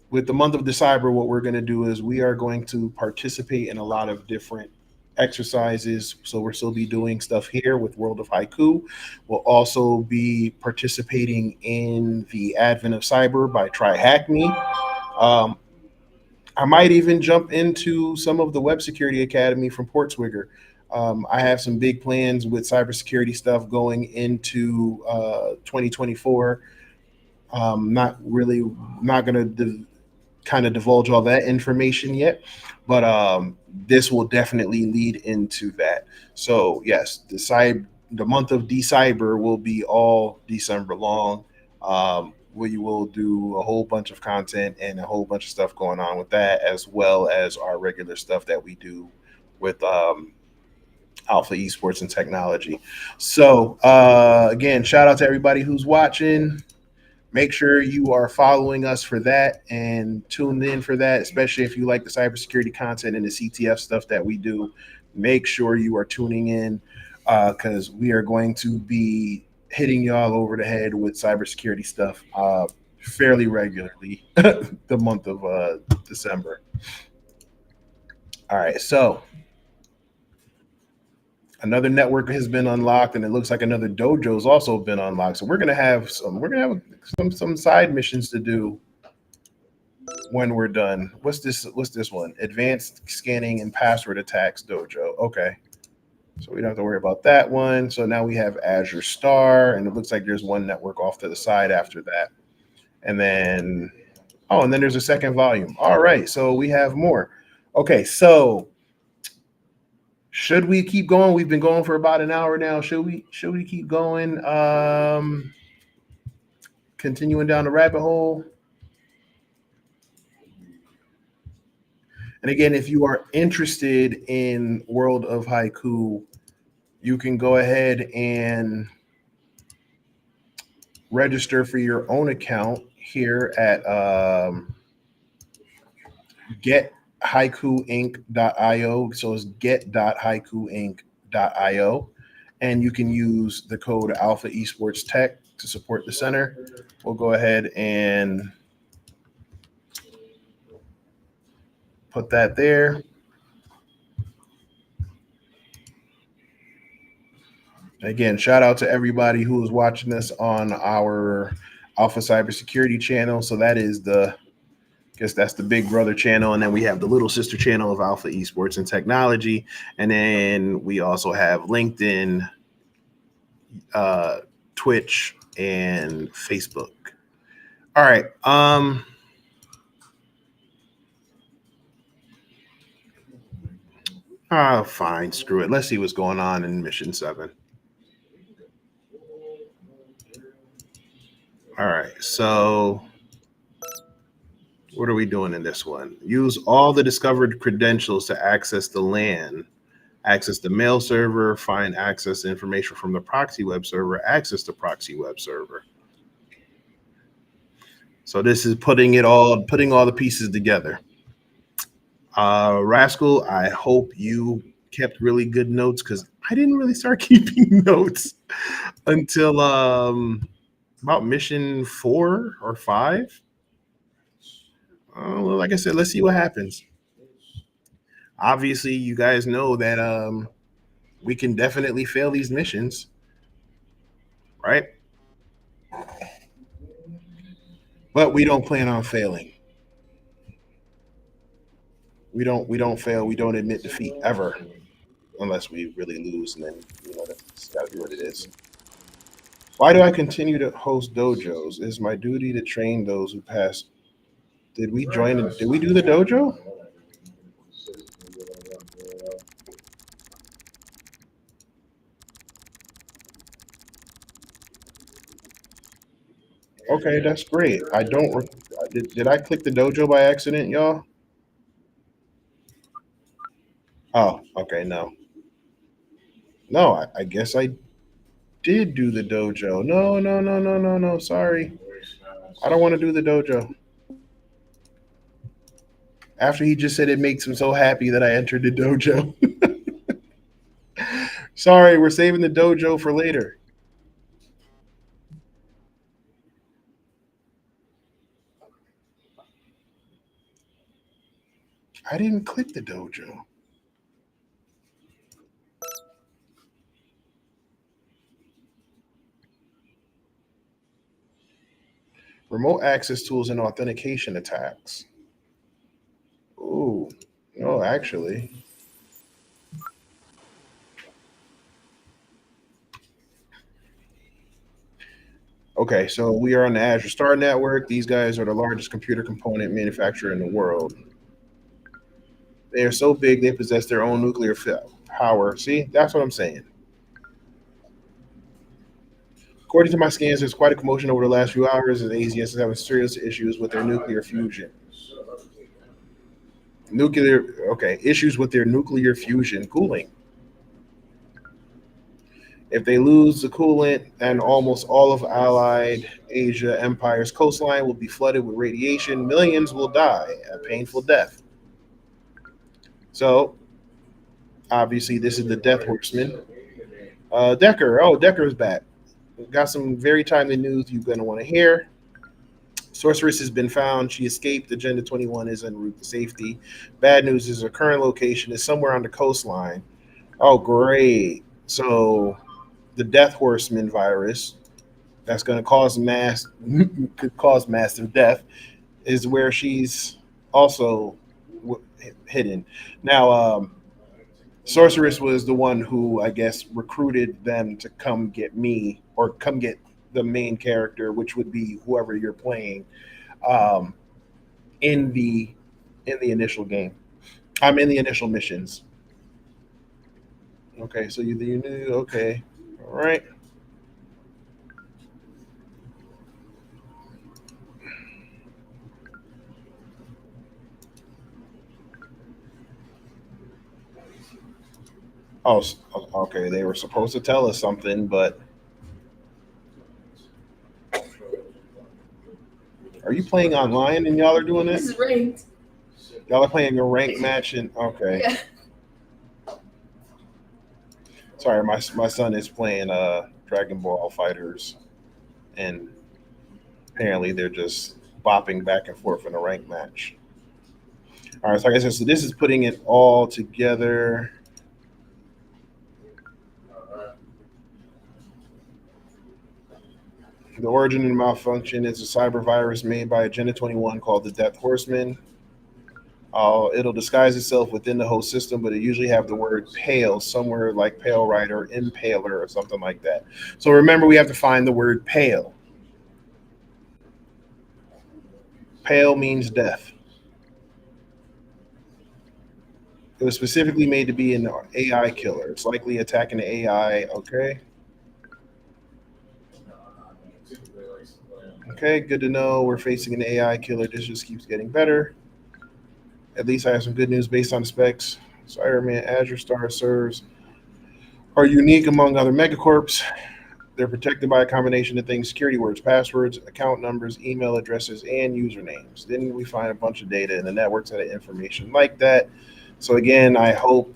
Speaker 1: with the month of December, what we're going to do is we are going to participate in a lot of different exercises. So we'll still be doing stuff here with World of Haiku. We'll also be participating in the Advent of Cyber by Try Hack Me. I might even jump into some of the Web Security Academy from Portswigger. I have some big plans with cybersecurity stuff going into 2024. Not going to kind of divulge all that information yet, but this will definitely lead into that. So yes, the month of Cyber will be all December long. We will do a whole bunch of content and a whole bunch of stuff going on with that, as well as our regular stuff that we do with Alpha Esports and Technology. So again, shout out to everybody who's watching. Make sure you are following us for that and tuned in for that, especially if you like the cybersecurity content and the CTF stuff that we do. Make sure you are tuning in because we are going to be hitting y'all over the head with cybersecurity stuff fairly regularly the month of December. All right, so another network has been unlocked, and it looks like another dojo's also been unlocked. So we're gonna have some side missions to do when we're done. What's this one? Advanced scanning and password attacks dojo. Okay. So we don't have to worry about that one. So now we have Azure Star, and it looks like there's one network off to the side after that. And then and then there's a second volume. All right, so we have more. Okay, so should we keep going? We've been going for about an hour now. Should we keep going? Continuing down the rabbit hole. And again, if you are interested in World of Haiku, you can go ahead and register for your own account here at gethaikuinc.io. So it's get.haikuinc.io. And you can use the code Alpha Esports Tech to support the center. We'll go ahead and put that there. Again, shout out to everybody who is watching us on our Alpha Cybersecurity channel. So that is that's the big brother channel. And then we have the little sister channel of Alpha Esports and Technology. And then we also have LinkedIn, Twitch, and Facebook. All right. Fine. Screw it. Let's see what's going on in Mission 7. All right. So what are we doing in this one? Use all the discovered credentials to access the LAN. Access the mail server, find access information from the proxy web server, access the proxy web server. So this is putting all the pieces together. Rascal, I hope you kept really good notes because I didn't really start keeping notes until about mission 4 or 5. Well, like I said, let's see what happens. Obviously, you guys know that we can definitely fail these missions, right? But we don't plan on failing. We don't fail. We don't admit defeat ever, unless we really lose, and then that's got to be what it is. Why do I continue to host dojos? It is my duty to train those who pass. Did we join? Did we do the dojo? Okay, that's great. I don't. Did I click the dojo by accident, y'all? Oh, okay. No, no. I guess I did do the dojo. No, no, no, no, no, no. Sorry, I don't want to do the dojo. After he just said it makes him so happy that I entered the dojo. Sorry, we're saving the dojo for later. I didn't click the dojo. Remote access tools and authentication attacks. Ooh, no, actually. Okay, so we are on the Azure Star Network. These guys are the largest computer component manufacturer in the world. They are so big they possess their own nuclear power. See, that's what I'm saying. According to my scans, there's quite a commotion over the last few hours as AZS is having serious issues with their nuclear fusion. Okay, issues with their nuclear fusion cooling. If they lose the coolant, then almost all of Allied Asia Empire's coastline will be flooded with radiation. Millions will die a painful death. So, obviously, this is the Death Horseman. Decker. Oh, Decker's back. We've got some very timely news you're going to want to hear. Sorceress has been found. She escaped. Agenda 21 is en route to safety. Bad news is her current location is somewhere on the coastline. Oh, great. So, the Death Horseman virus that's going to cause could cause massive death is where she's also hidden. Now, Sorceress was the one who I guess recruited them to come get me or come get the main character, which would be whoever you're playing um, in the initial game. I'm in the initial missions. Okay, so you knew. Okay, all right. Oh, okay. They were supposed to tell us something, but are you playing online and y'all are doing
Speaker 3: This
Speaker 1: it?
Speaker 3: is ranked.
Speaker 1: Y'all are playing a ranked match and okay.
Speaker 3: Yeah.
Speaker 1: Sorry, my son is playing Dragon Ball Fighters, and apparently they're just bopping back and forth in a ranked match. All right, so like I said, so this is putting it all together. The origin of the malfunction is a cyber virus made by Agenda 21 called the Death Horseman. It'll disguise itself within the host system, but it usually have the word pale somewhere like pale rider, impaler, or something like that. So remember, we have to find the word pale. Pale means death. It was specifically made to be an AI killer. It's likely attacking the AI. Okay. Okay, good to know. We're facing an AI killer. This just keeps getting better. At least I have some good news based on the specs. So Iron Man Azure Star servers are unique among other megacorps. They're protected by a combination of things: security words, passwords, account numbers, email addresses, and usernames. Then we find a bunch of data in the networks that have information like that. So again, I hope.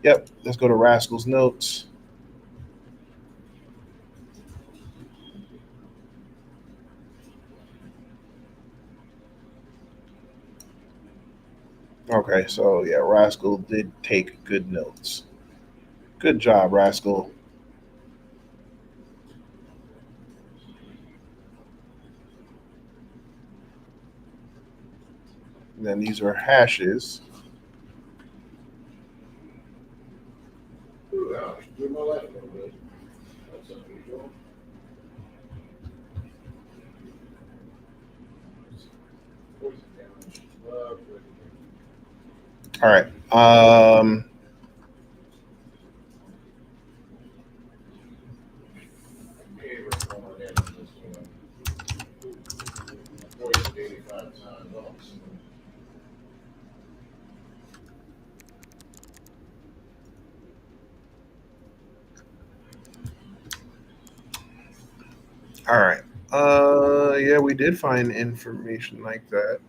Speaker 1: Yep, let's go to Rascal's notes. Okay, so yeah, Rascal did take good notes. Good job, Rascal. And then these are hashes.
Speaker 2: Ooh, ouch. Threw my life a little bit. That's unusual. Poison damage. Love poison damage.
Speaker 1: All right.
Speaker 2: I may recall my damage this one. Poisoned 85 times off.
Speaker 1: All right. Yeah, we did find information like that.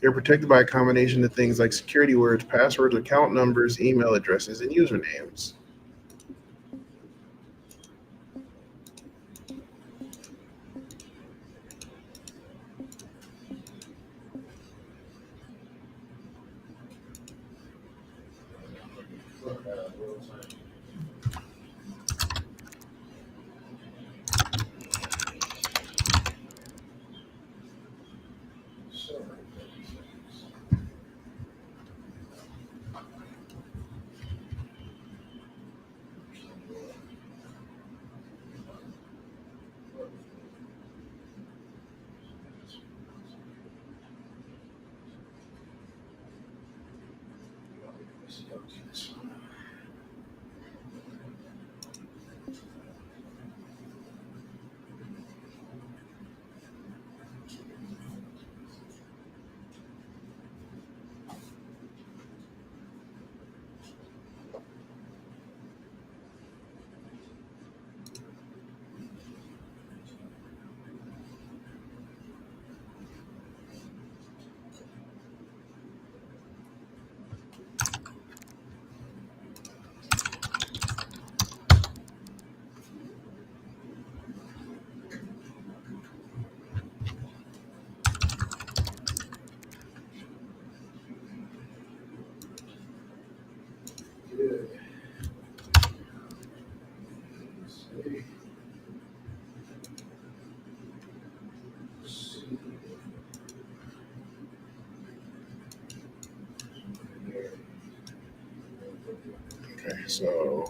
Speaker 1: You're protected by a combination of things like security words, passwords, account numbers, email addresses, and usernames. Okay, so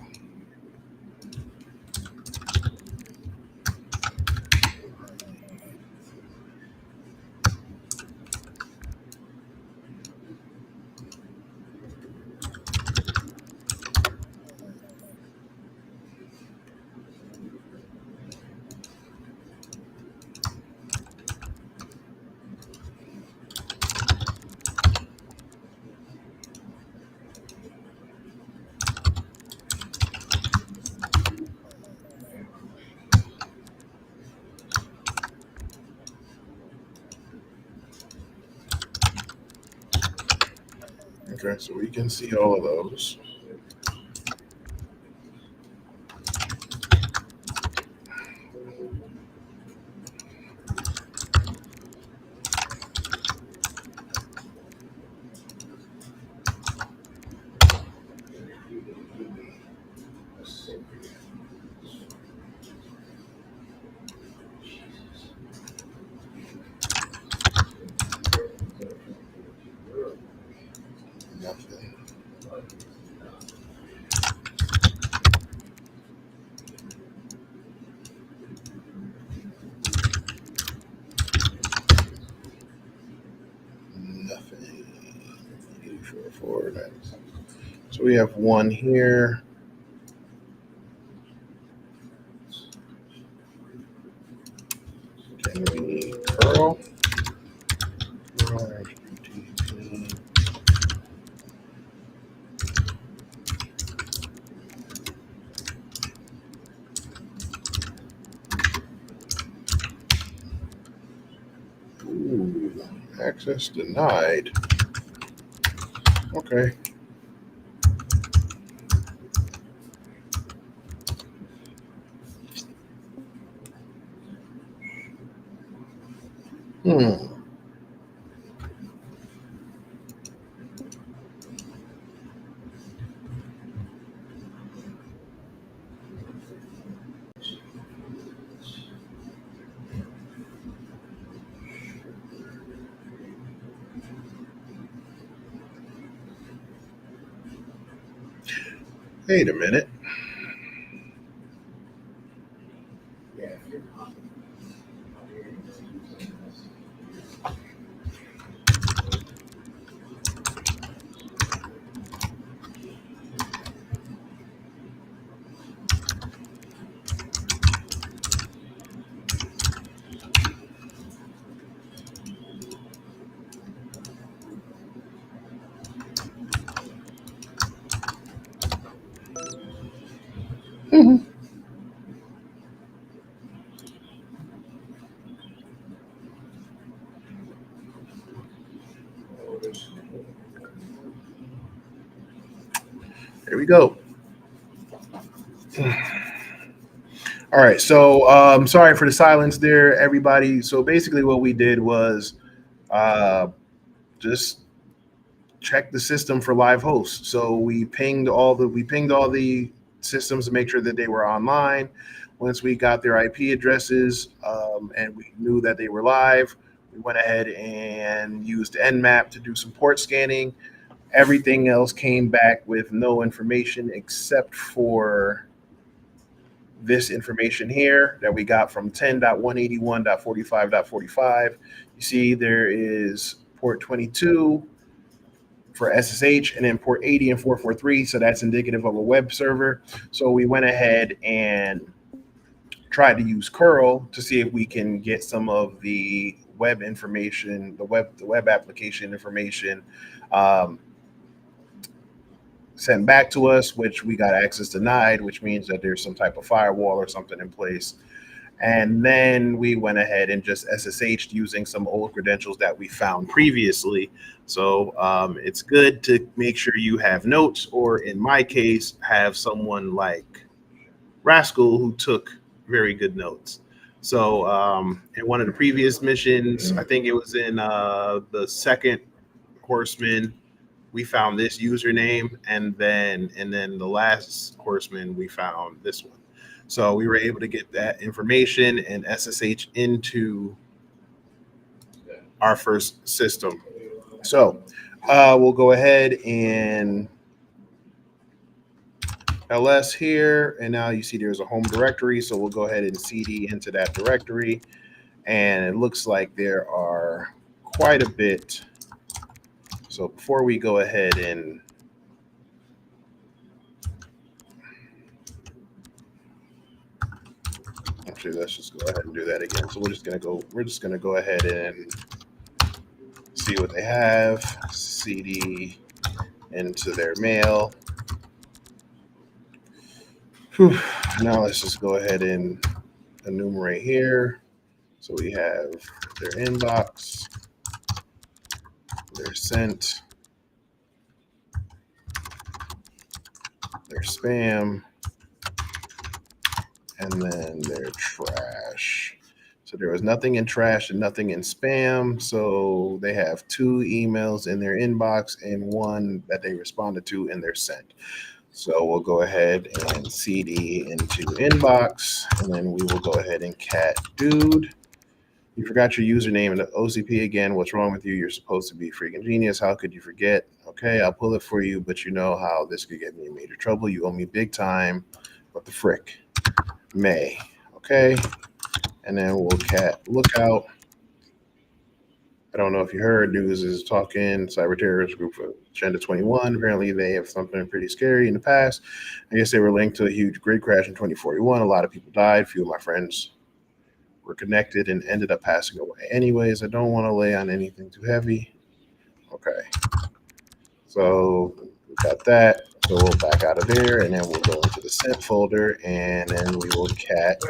Speaker 1: okay, so we can see all of those. Nothing. Nothing. 84, that's- So we have one here. Can we curl? Access denied. Okay. Hmm. Wait a minute.
Speaker 2: Yeah, if you're not.
Speaker 1: Mhm. There we go. All right. So sorry for the silence there, everybody. So basically, what we did was uh, just check the system for live hosts. So we pinged all the systems to make sure that they were online. Once we got their IP addresses and we knew that they were live, we went ahead and used Nmap to do some port scanning. Everything else came back with no information except for this information here that we got from 10.181.45.45. You see, there is port 22 for SSH and then port 80 and 443. So that's indicative of a web server. So we went ahead and tried to use curl to see if we can get some of the web information, the web application information um, sent back to us, which we got access denied, which means that there's some type of firewall or something in place. And then we went ahead and just SSH'd using some old credentials that we found previously. So it's good to make sure you have notes, or in my case, have someone like Rascal who took very good notes. So in one of the previous missions, I think it was in the second Horseman, we found this username, and then the last Horseman we found this one. So we were able to get that information and SSH into our first system. So we'll go ahead and ls here, and now you see there's a home directory. So we'll go ahead and cd into that directory, and it looks like there are quite a bit. So before we go ahead and actually, let's just go ahead and do that again. So we're just gonna go ahead and see what they have. CD into their mail. Whew. Now let's just go ahead and enumerate here. So we have their inbox, their sent, their spam, and then their trash. So there was nothing in trash and nothing in spam. So they have 2 emails in their inbox and 1 that they responded to in their sent. So we'll go ahead and cd into inbox, and then we will go ahead and cat dude. You forgot your username in the OCP again. What's wrong with you? You're supposed to be freaking genius. How could you forget? Okay, I'll pull it for you, but you know how this could get me in major trouble. You owe me big time. What the frick? May. Okay, and then we'll cat lookout. I don't know if you heard, news is talking cyber terrorist group of Agenda 21. Apparently, they have something pretty scary in the past. I guess they were linked to a huge grid crash in 2041. A lot of people died. A few of my friends were connected and ended up passing away. Anyways, I don't want to lay on anything too heavy. Okay. So we got that. So we'll back out of there, and then we'll go into the sent folder, and then we will cat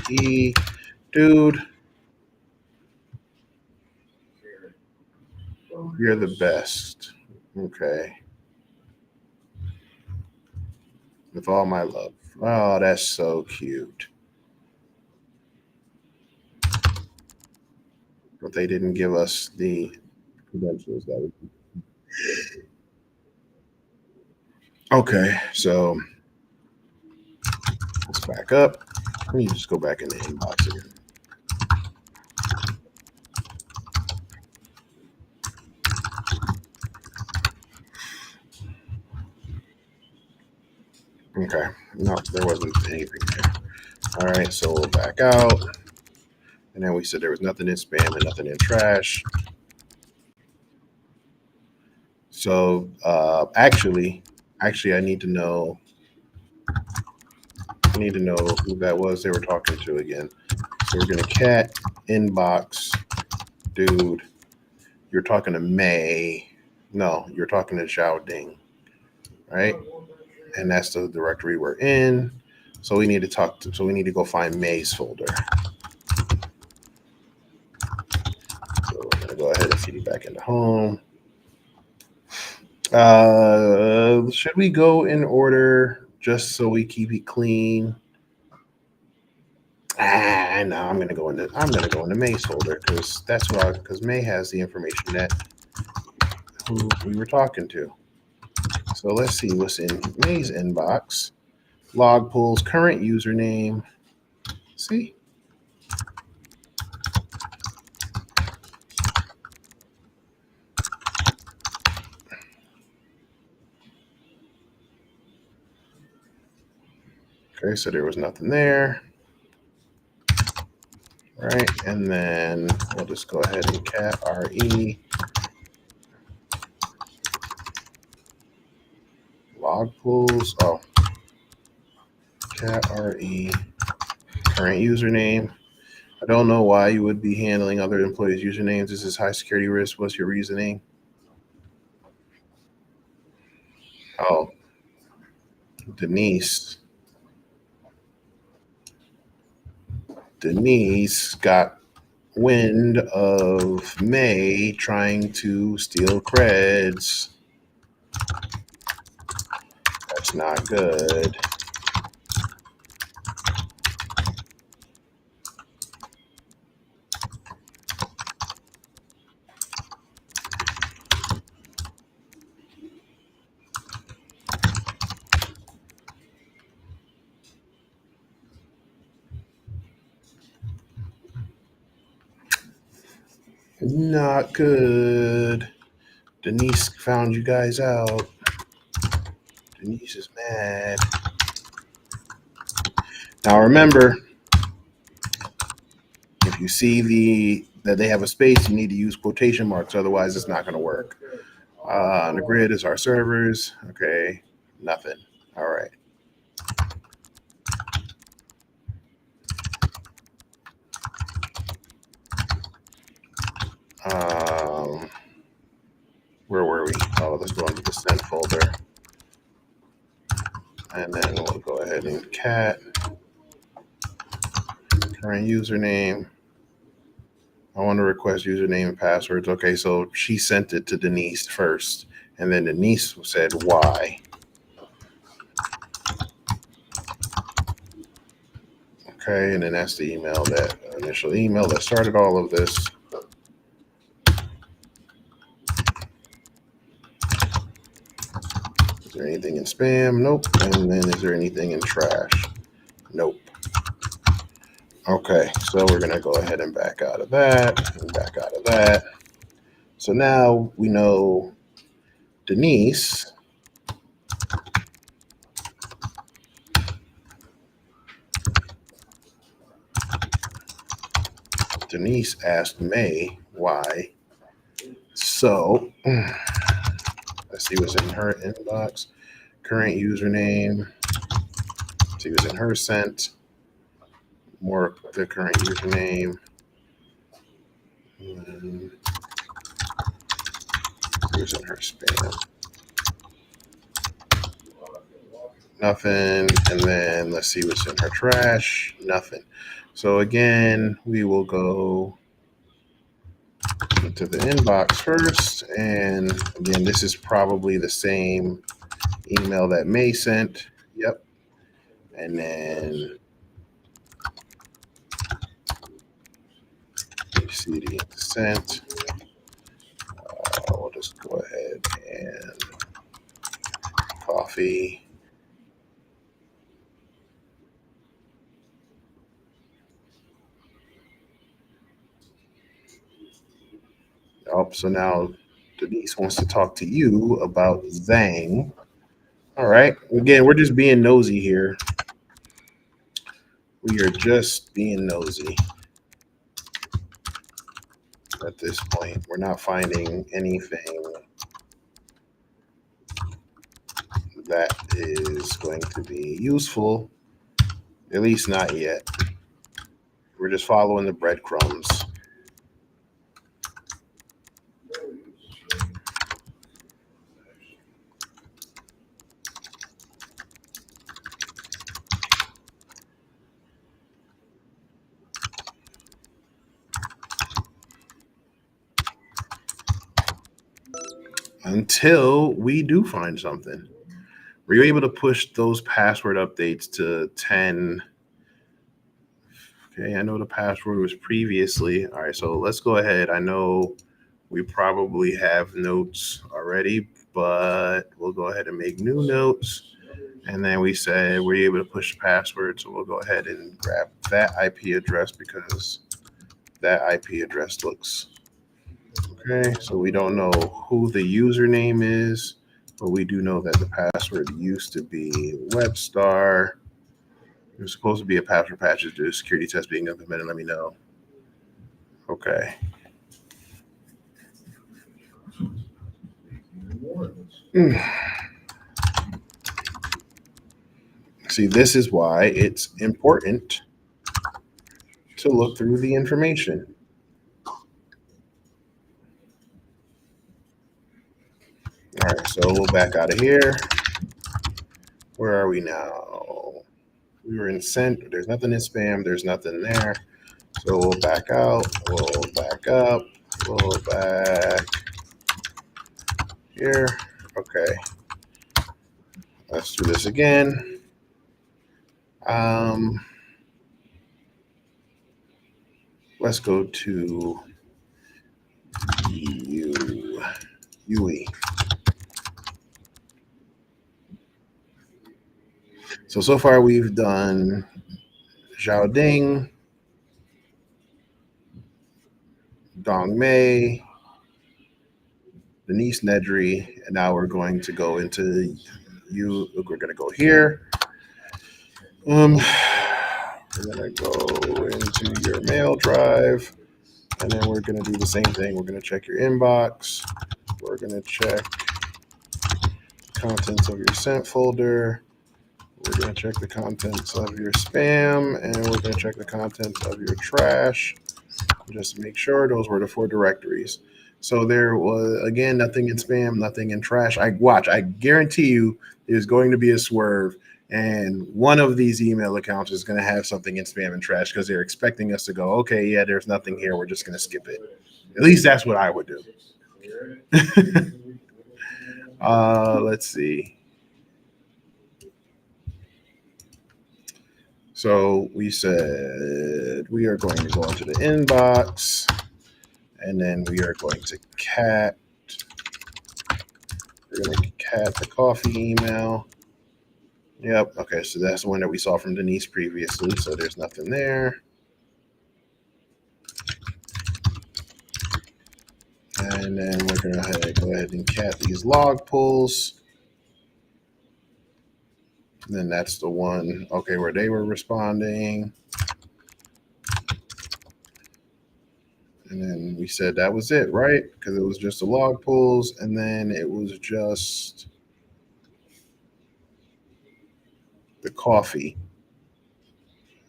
Speaker 1: RE dude. You're the best. Okay. With all my love. Oh, that's so cute. But they didn't give us the credentials that would. Okay, so let's back up. Let me just go back in the inbox again. Okay, no, there wasn't anything there. All right, so we'll back out. And then we said there was nothing in spam and nothing in trash. So actually, I need to know. I need to know who that was they were talking to again. So we're gonna cat inbox, dude. You're talking to May. No, you're talking to Xiao Ding, right? And that's the directory we're in. So we need to talk to. So we need to go find May's folder. So we're gonna go ahead and cd back into home. Should we go in order just so we keep it clean? No, I'm gonna go into May's folder because because May has the information that who we were talking to. So let's see what's in May's inbox. Log pools, current username. See? Okay, so there was nothing there. Right, and then we'll just go ahead and cat re log pools. Oh, cat re current username. I don't know why you would be handling other employees' usernames. This is high security risk. What's your reasoning? Oh, Denise. Denise got wind of May trying to steal creds. That's not good. Not good. Denise found you guys out. Denise is mad. Now remember, if you see that they have a space, you need to use quotation marks. Otherwise, it's not going to work. On the grid is our servers. Okay, nothing. All right. Where were we? Oh, let's go into the sent folder. And then we'll go ahead and cat current username. I want to request username and passwords. Okay, so she sent it to Denise first, and then Denise said why. Okay, and then that's the email, that initial email that started all of this. Is there anything in spam? Nope. And then is there anything in trash? Nope. Okay, so we're going to go ahead and back out of that and back out of that. So now we know Denise asked May why. So let's see what's in her inbox. Current username. Let's see what's in her sent. More the current username. And who's in her spam? Nothing. And then let's see what's in her trash. Nothing. So again, we will go into the inbox first. And again, this is probably the same email that May sent. Yep. And then CD sent. We'll just go ahead and coffee. Oh, so now Denise wants to talk to you about Zang. All right. Again, we're just being nosy here. We are just being nosy at this point. We're not finding anything that is going to be useful, at least not yet. We're just following the breadcrumbs. Until we do find something. Were you able to push those password updates to 10? Okay, I know the password was previously. All right, so let's go ahead. I know we probably have notes already, but we'll go ahead and make new notes. And then we said we're able to push the password, so we'll go ahead and grab that IP address because that IP address looks okay. So we don't know who the username is, but we do know that the password used to be WebStar. It was supposed to be a password patch to do security test being implemented. Let me know. Okay. See, this is why it's important to look through the information. All right, so we'll back out of here. Where are we now? We were in sent. There's nothing in spam. There's nothing there. So we'll back out. We'll back up. We'll back here. Okay. Let's do this again. Let's go to UE. So far we've done Zhao Ding, Dong Mei, Denise Nedry, and now we're going to go into you. We're going to go here. We're going to go into your mail drive, and then we're going to do the same thing. We're going to check your inbox. We're going to check contents of your sent folder. We're going to check the contents of your spam, and we're going to check the contents of your trash, just to make sure. Those were the 4 directories. So there was, again, nothing in spam, nothing in trash. I guarantee you there's going to be a swerve, and one of these email accounts is going to have something in spam and trash because they're expecting us to go, okay, yeah, there's nothing here. We're just going to skip it. At least that's what I would do. Let's see. So we said we are going to go into the inbox, and then we are going to cat. We're going to cat the coffee email. Yep. Okay. So that's the one that we saw from Denise previously. So there's nothing there. And then we're going to go ahead and cat these log pulls. And then that's the one, okay, where they were responding. And then we said that was it, right? Because it was just the log pulls, and then it was just the coffee.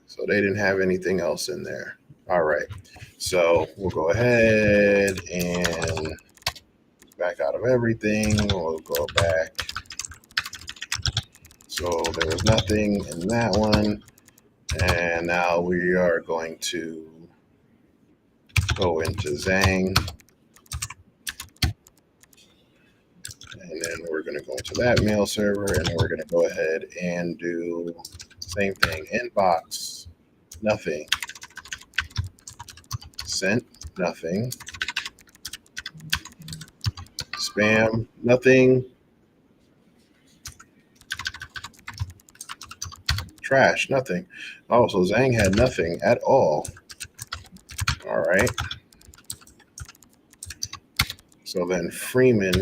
Speaker 1: So they didn't have anything else in there. All right. So we'll go ahead and back out of everything. We'll go back. So there was nothing in that one. And now we are going to go into Zang, and then we're going to go into that mail server, and then we're going to go ahead and do same thing. Inbox, nothing. Sent, nothing. Spam, nothing. Trash, nothing. Oh, so Zhang had nothing at all. All right. So then Freeman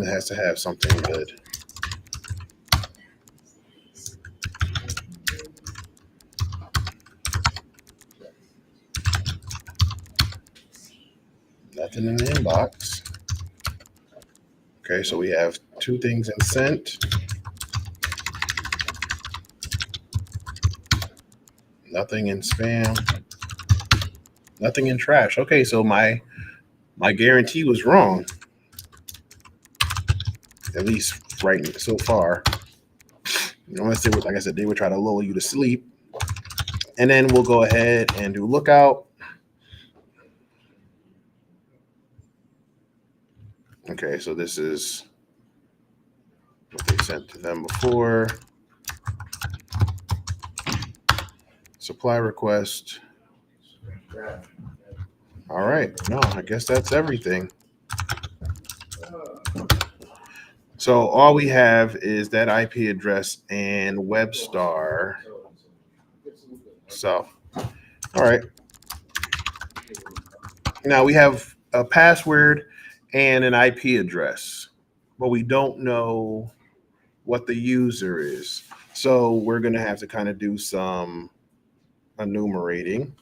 Speaker 1: has to have something good. Nothing in the inbox. Okay, so we have two things in sent. Nothing in spam. Nothing in trash. Okay, so my guarantee was wrong. At least right so far. Unless they would, like I said, they would try to lull you to sleep. And then we'll go ahead and do lookout. Okay, so this is what they sent to them before. Supply request. All right. No, I guess that's everything. So all we have is that IP address and WebStar. So, all right. Now we have a password and an IP address, but we don't know what the user is. So we're going to have to kind of do some enumerating.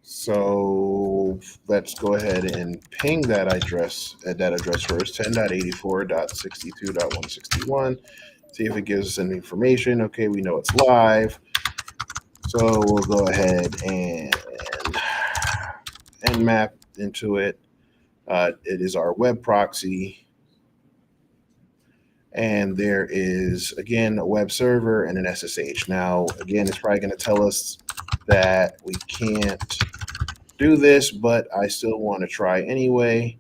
Speaker 1: So let's go ahead and ping that address first, 10.84.62.161. See if it gives us any information. Okay, we know it's live. So we'll go ahead and map into it. It is our web proxy. And there is, again, a web server and an SSH. Now, again, it's probably going to tell us that we can't do this, but I still want to try anyway.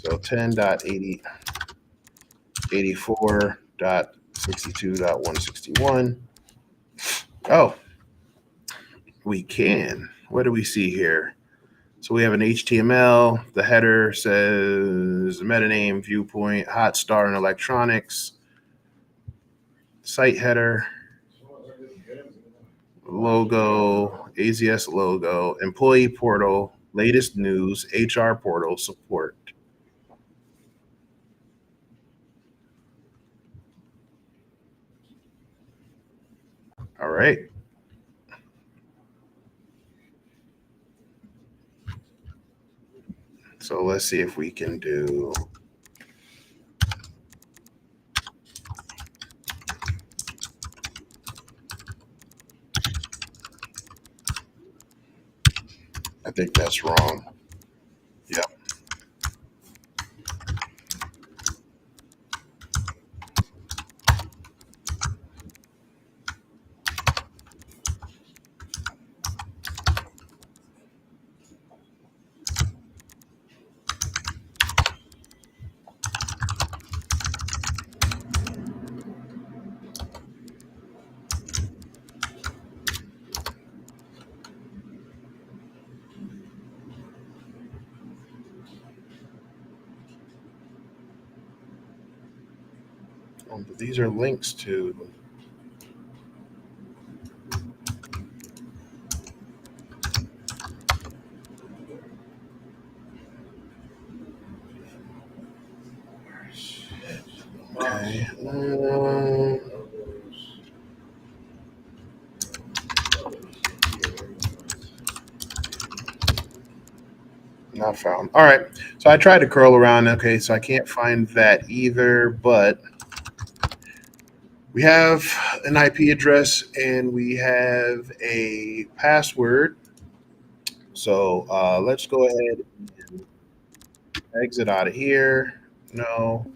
Speaker 1: So 10.84.62.161. Oh, we can. What do we see here? So we have an HTML. The header says meta name, viewpoint, hot star and electronics. Site header, logo, AZS logo, employee portal, latest news, HR portal, support. All right. So let's see if we can do. I think that's wrong. Yep. But these are links to. Okay. Not found. All right. So I tried to curl around. Okay. So I can't find that either, but we have an IP address and we have a password. So let's go ahead and exit out of here. No.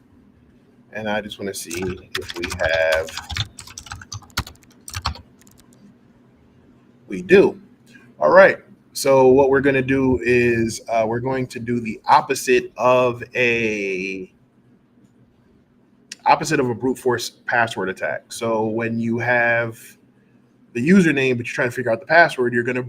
Speaker 1: And I just want to see if we have, we do. All right. So what we're going to do is we're going to do the opposite of a brute force password attack. So when you have the username, but you're trying to figure out the password, you're going to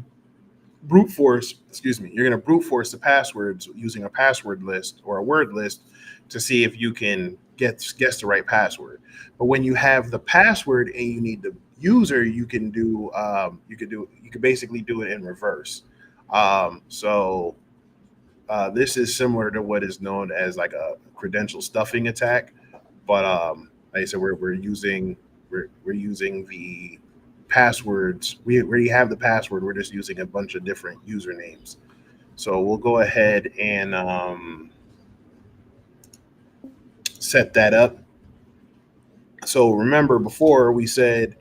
Speaker 1: you're going to brute force the passwords using a password list or a word list to see if you can guess the right password. But when you have the password and you need the user, you could basically do it in reverse. So this is similar to what is known as like a credential stuffing attack, but like I said, we're using the passwords. We already have the password. We're just using a bunch of different usernames. So we'll go ahead and set that up. So remember, before we said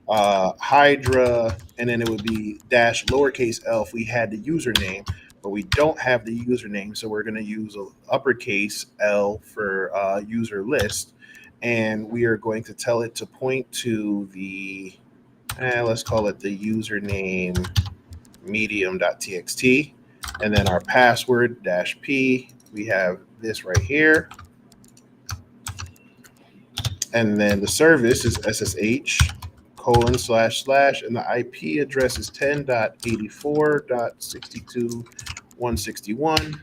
Speaker 1: Hydra, and then it would be dash lowercase l if we had the username, but we don't have the username, so we're going to use a uppercase L for user list, and we are going to tell it to point to the let's call it the username medium.txt, and then our password dash p. We have this right here, and then the service is SSH colon slash slash, and the IP address is 10.84.62.161.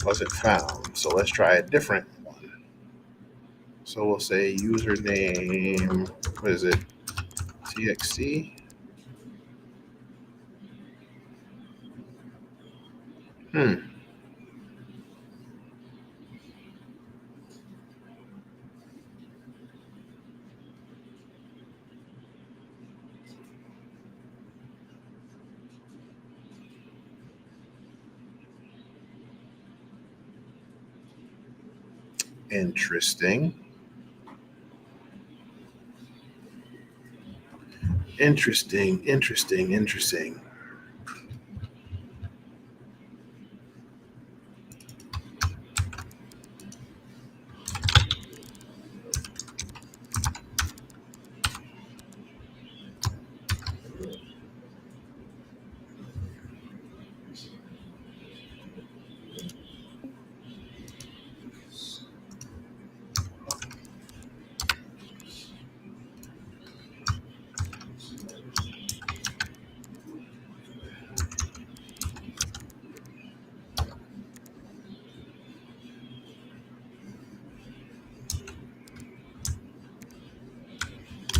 Speaker 1: Wasn't found. So let's try a different one. So we'll say username, what is it? TXT. Hmm. Interesting. Interesting.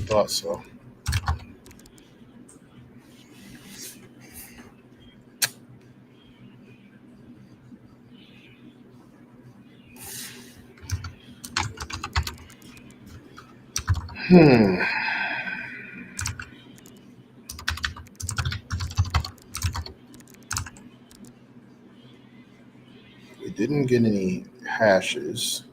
Speaker 1: Thought so. Hmm. We didn't get any hashes.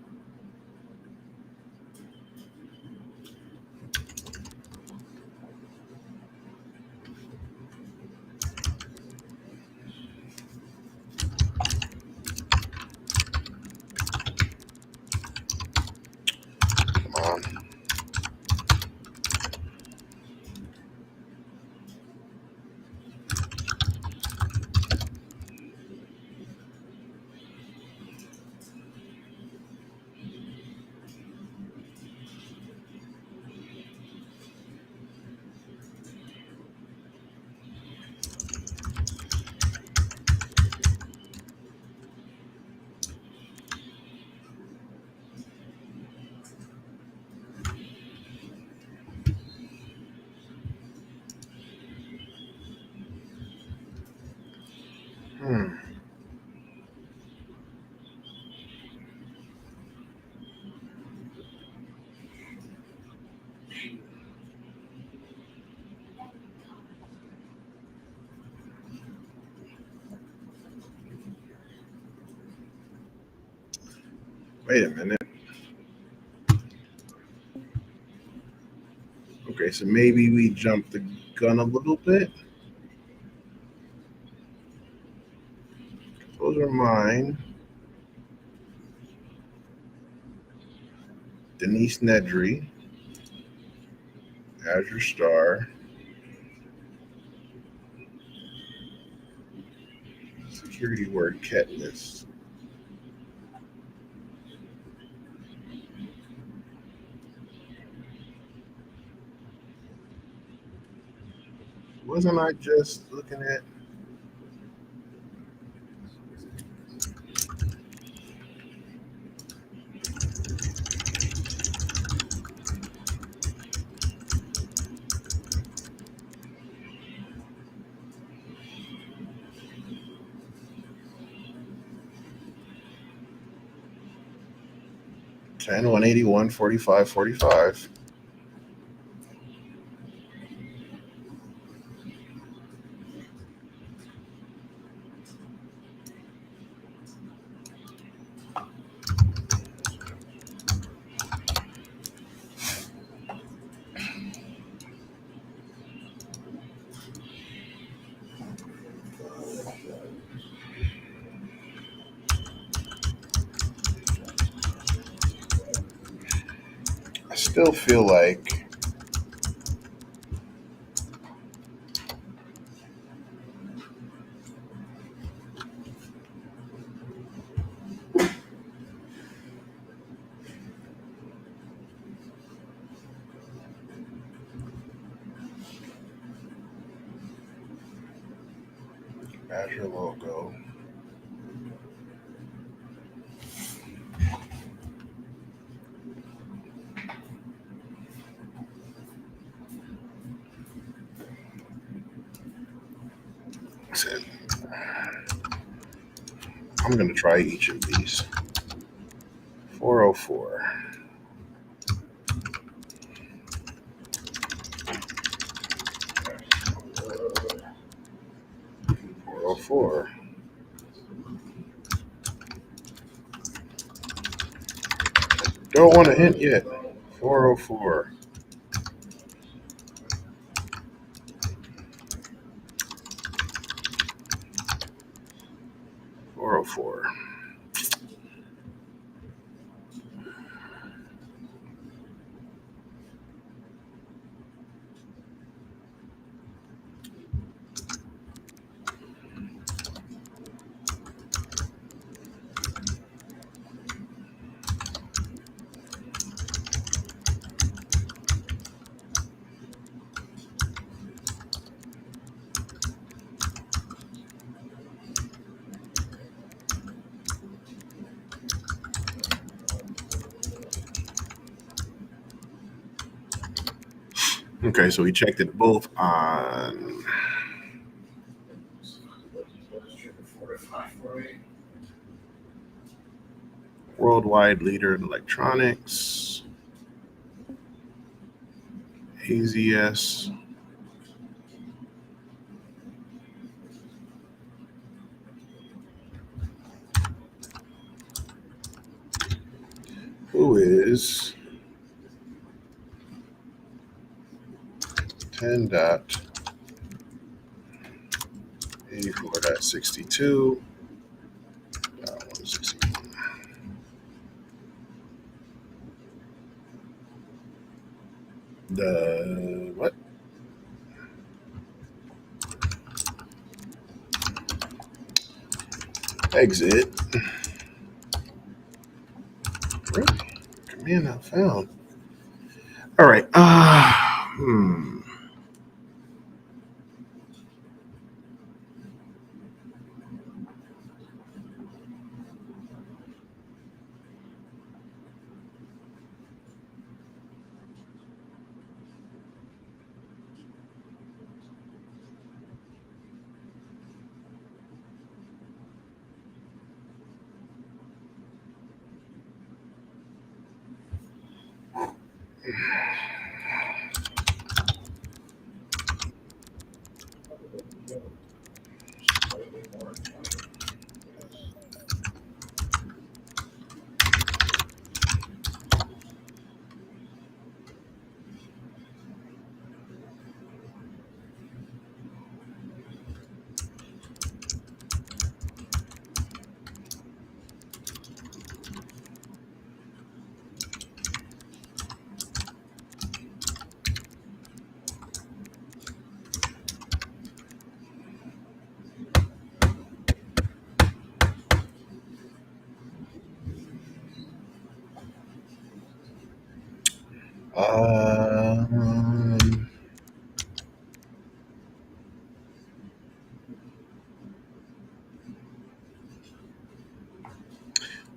Speaker 1: Come on. Hmm. Wait a minute. Okay, so maybe we jumped the gun a little bit. are mine. Denise Nedry, Azure Star, security word Katniss. Wasn't I just looking at? Ten 181 45 45. I still feel like Azure logo. Said, I'm going to try each of these. 404. 404. Don't want to hint yet. 404. 404. Okay, so we checked it both on worldwide leader in electronics, AZS, who is 10.84.62. 161. The what? Exit. Really? Command not found. All right. Um,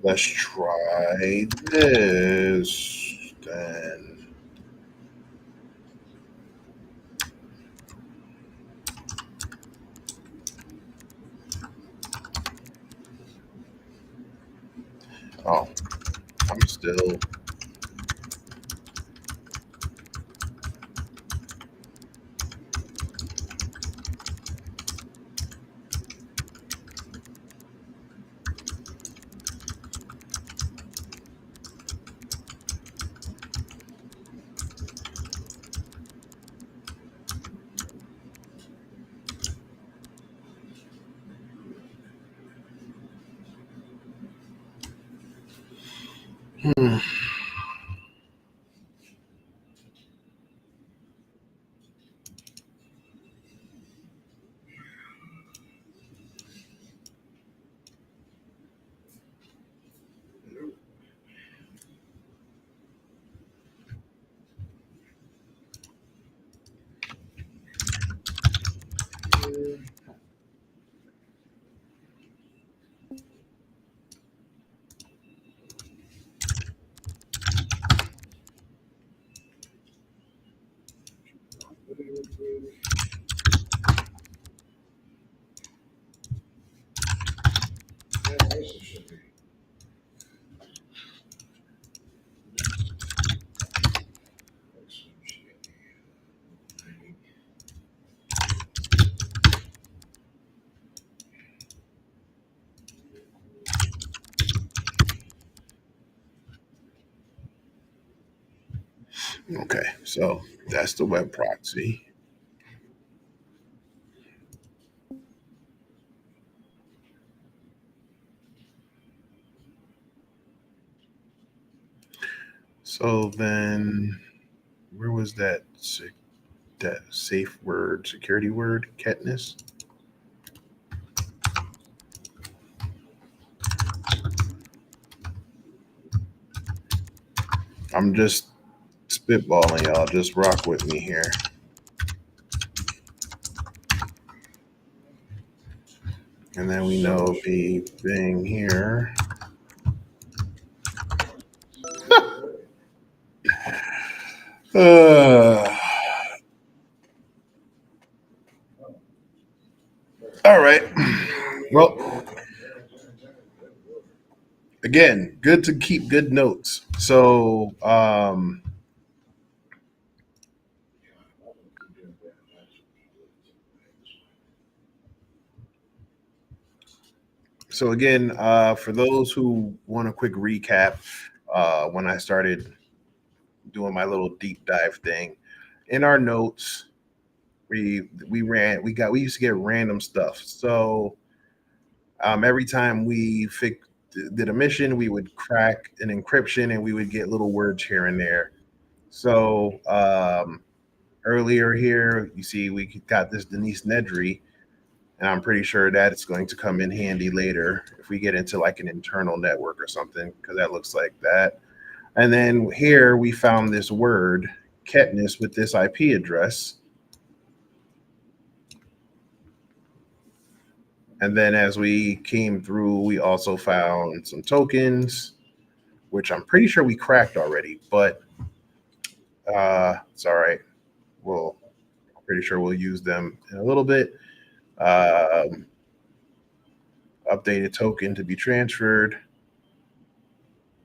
Speaker 1: let's try this then. Oh, I'm still. Hmm. Okay, so that's the web proxy. So then, where was that safe word, security word, Katniss? I'm just spitballing, y'all. Just rock with me here. And then we know the thing here. Uh, all right. Well, again, good to keep good notes. So again, for those who want a quick recap, when I started doing my little deep dive thing, in our notes, we used to get random stuff. So every time did a mission, we would crack an encryption and we would get little words here and there. So earlier here, you see we got this Denise Nedry, and I'm pretty sure that it's going to come in handy later if we get into like an internal network or something, because that looks like that. And then here we found this word, Katniss, with this IP address. And then as we came through, we also found some tokens, which I'm pretty sure we cracked already, but it's all right. I'm pretty sure we'll use them in a little bit. Um, Updated token to be transferred,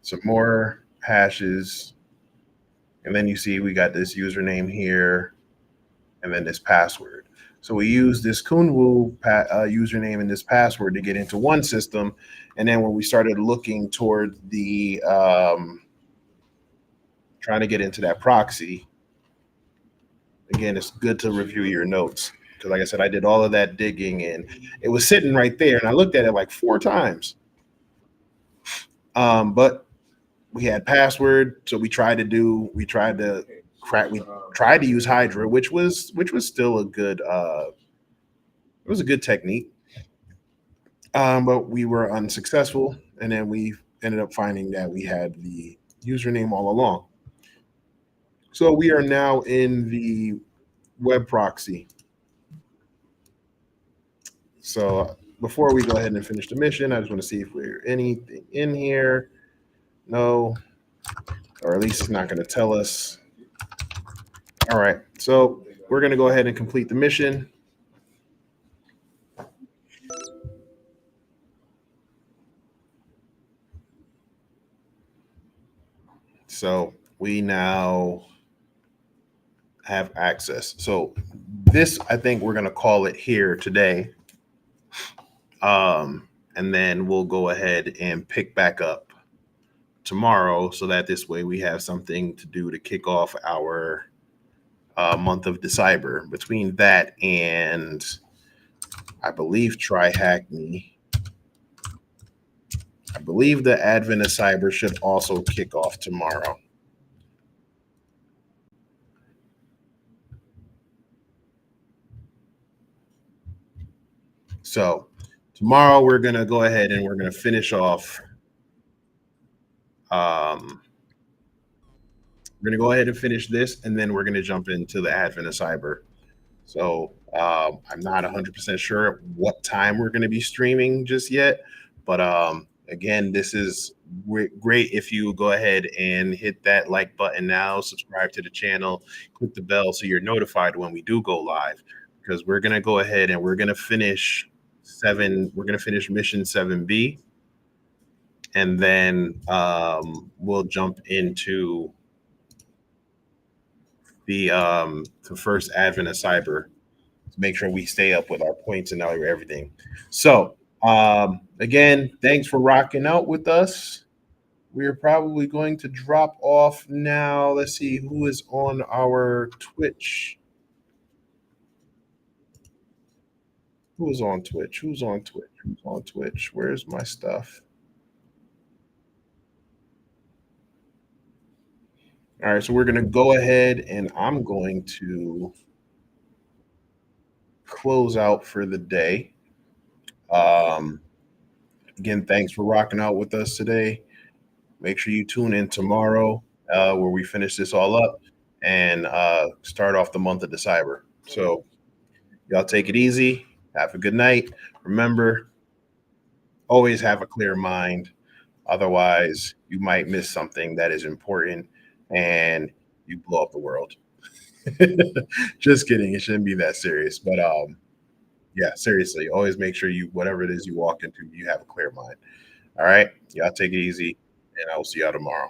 Speaker 1: some more hashes, and then you see we got this username here, and then this password. So we use this Kunwu username and this password to get into one system, and then when we started looking toward the trying to get into that proxy, again, it's good to review your notes because, like I said, I did all of that digging and it was sitting right there, and I looked at it like 4 times. But we had password, so we tried to use Hydra, which was still a good it was a good technique. But we were unsuccessful, and then we ended up finding that we had the username all along. So we are now in the web proxy. So before we go ahead and finish the mission, I just want to see if we're anything in here. No, or at least it's not going to tell us. All right, so we're going to go ahead and complete the mission. So we now have access. So this, I think we're going to call it here today. And then we'll go ahead and pick back up tomorrow so that this way we have something to do to kick off our month of December. Between that and I believe Try Hack Me, I believe the Advent of Cyber should also kick off tomorrow. So tomorrow we're going to go ahead and we're going to finish off. We're going to go ahead and finish this, and then we're going to jump into the Advent of Cyber. So I'm not 100% sure what time we're going to be streaming just yet. But again, this is great if you go ahead and hit that like button now, subscribe to the channel, click the bell so you're notified when we do go live. Because we're going to go ahead and we're going to finish mission 7B. And then we'll jump into the first Advent of Cyber to make sure we stay up with our points and everything. So again, thanks for rocking out with us. We're probably going to drop off now. Let's see who is on our Twitch. Who's on Twitch? Who's on Twitch? Who's on Twitch? Where's my stuff? All right, so we're going to go ahead and I'm going to close out for the day. Again, thanks for rocking out with us today. Make sure you tune in tomorrow where we finish this all up and start off the month of December. So y'all take it easy. Have a good night. Remember, always have a clear mind. Otherwise, you might miss something that is important and you blow up the world. Just kidding. It shouldn't be that serious. But yeah, seriously, always make sure you, whatever it is you walk into, you have a clear mind. All right. Y'all take it easy, and I will see y'all tomorrow.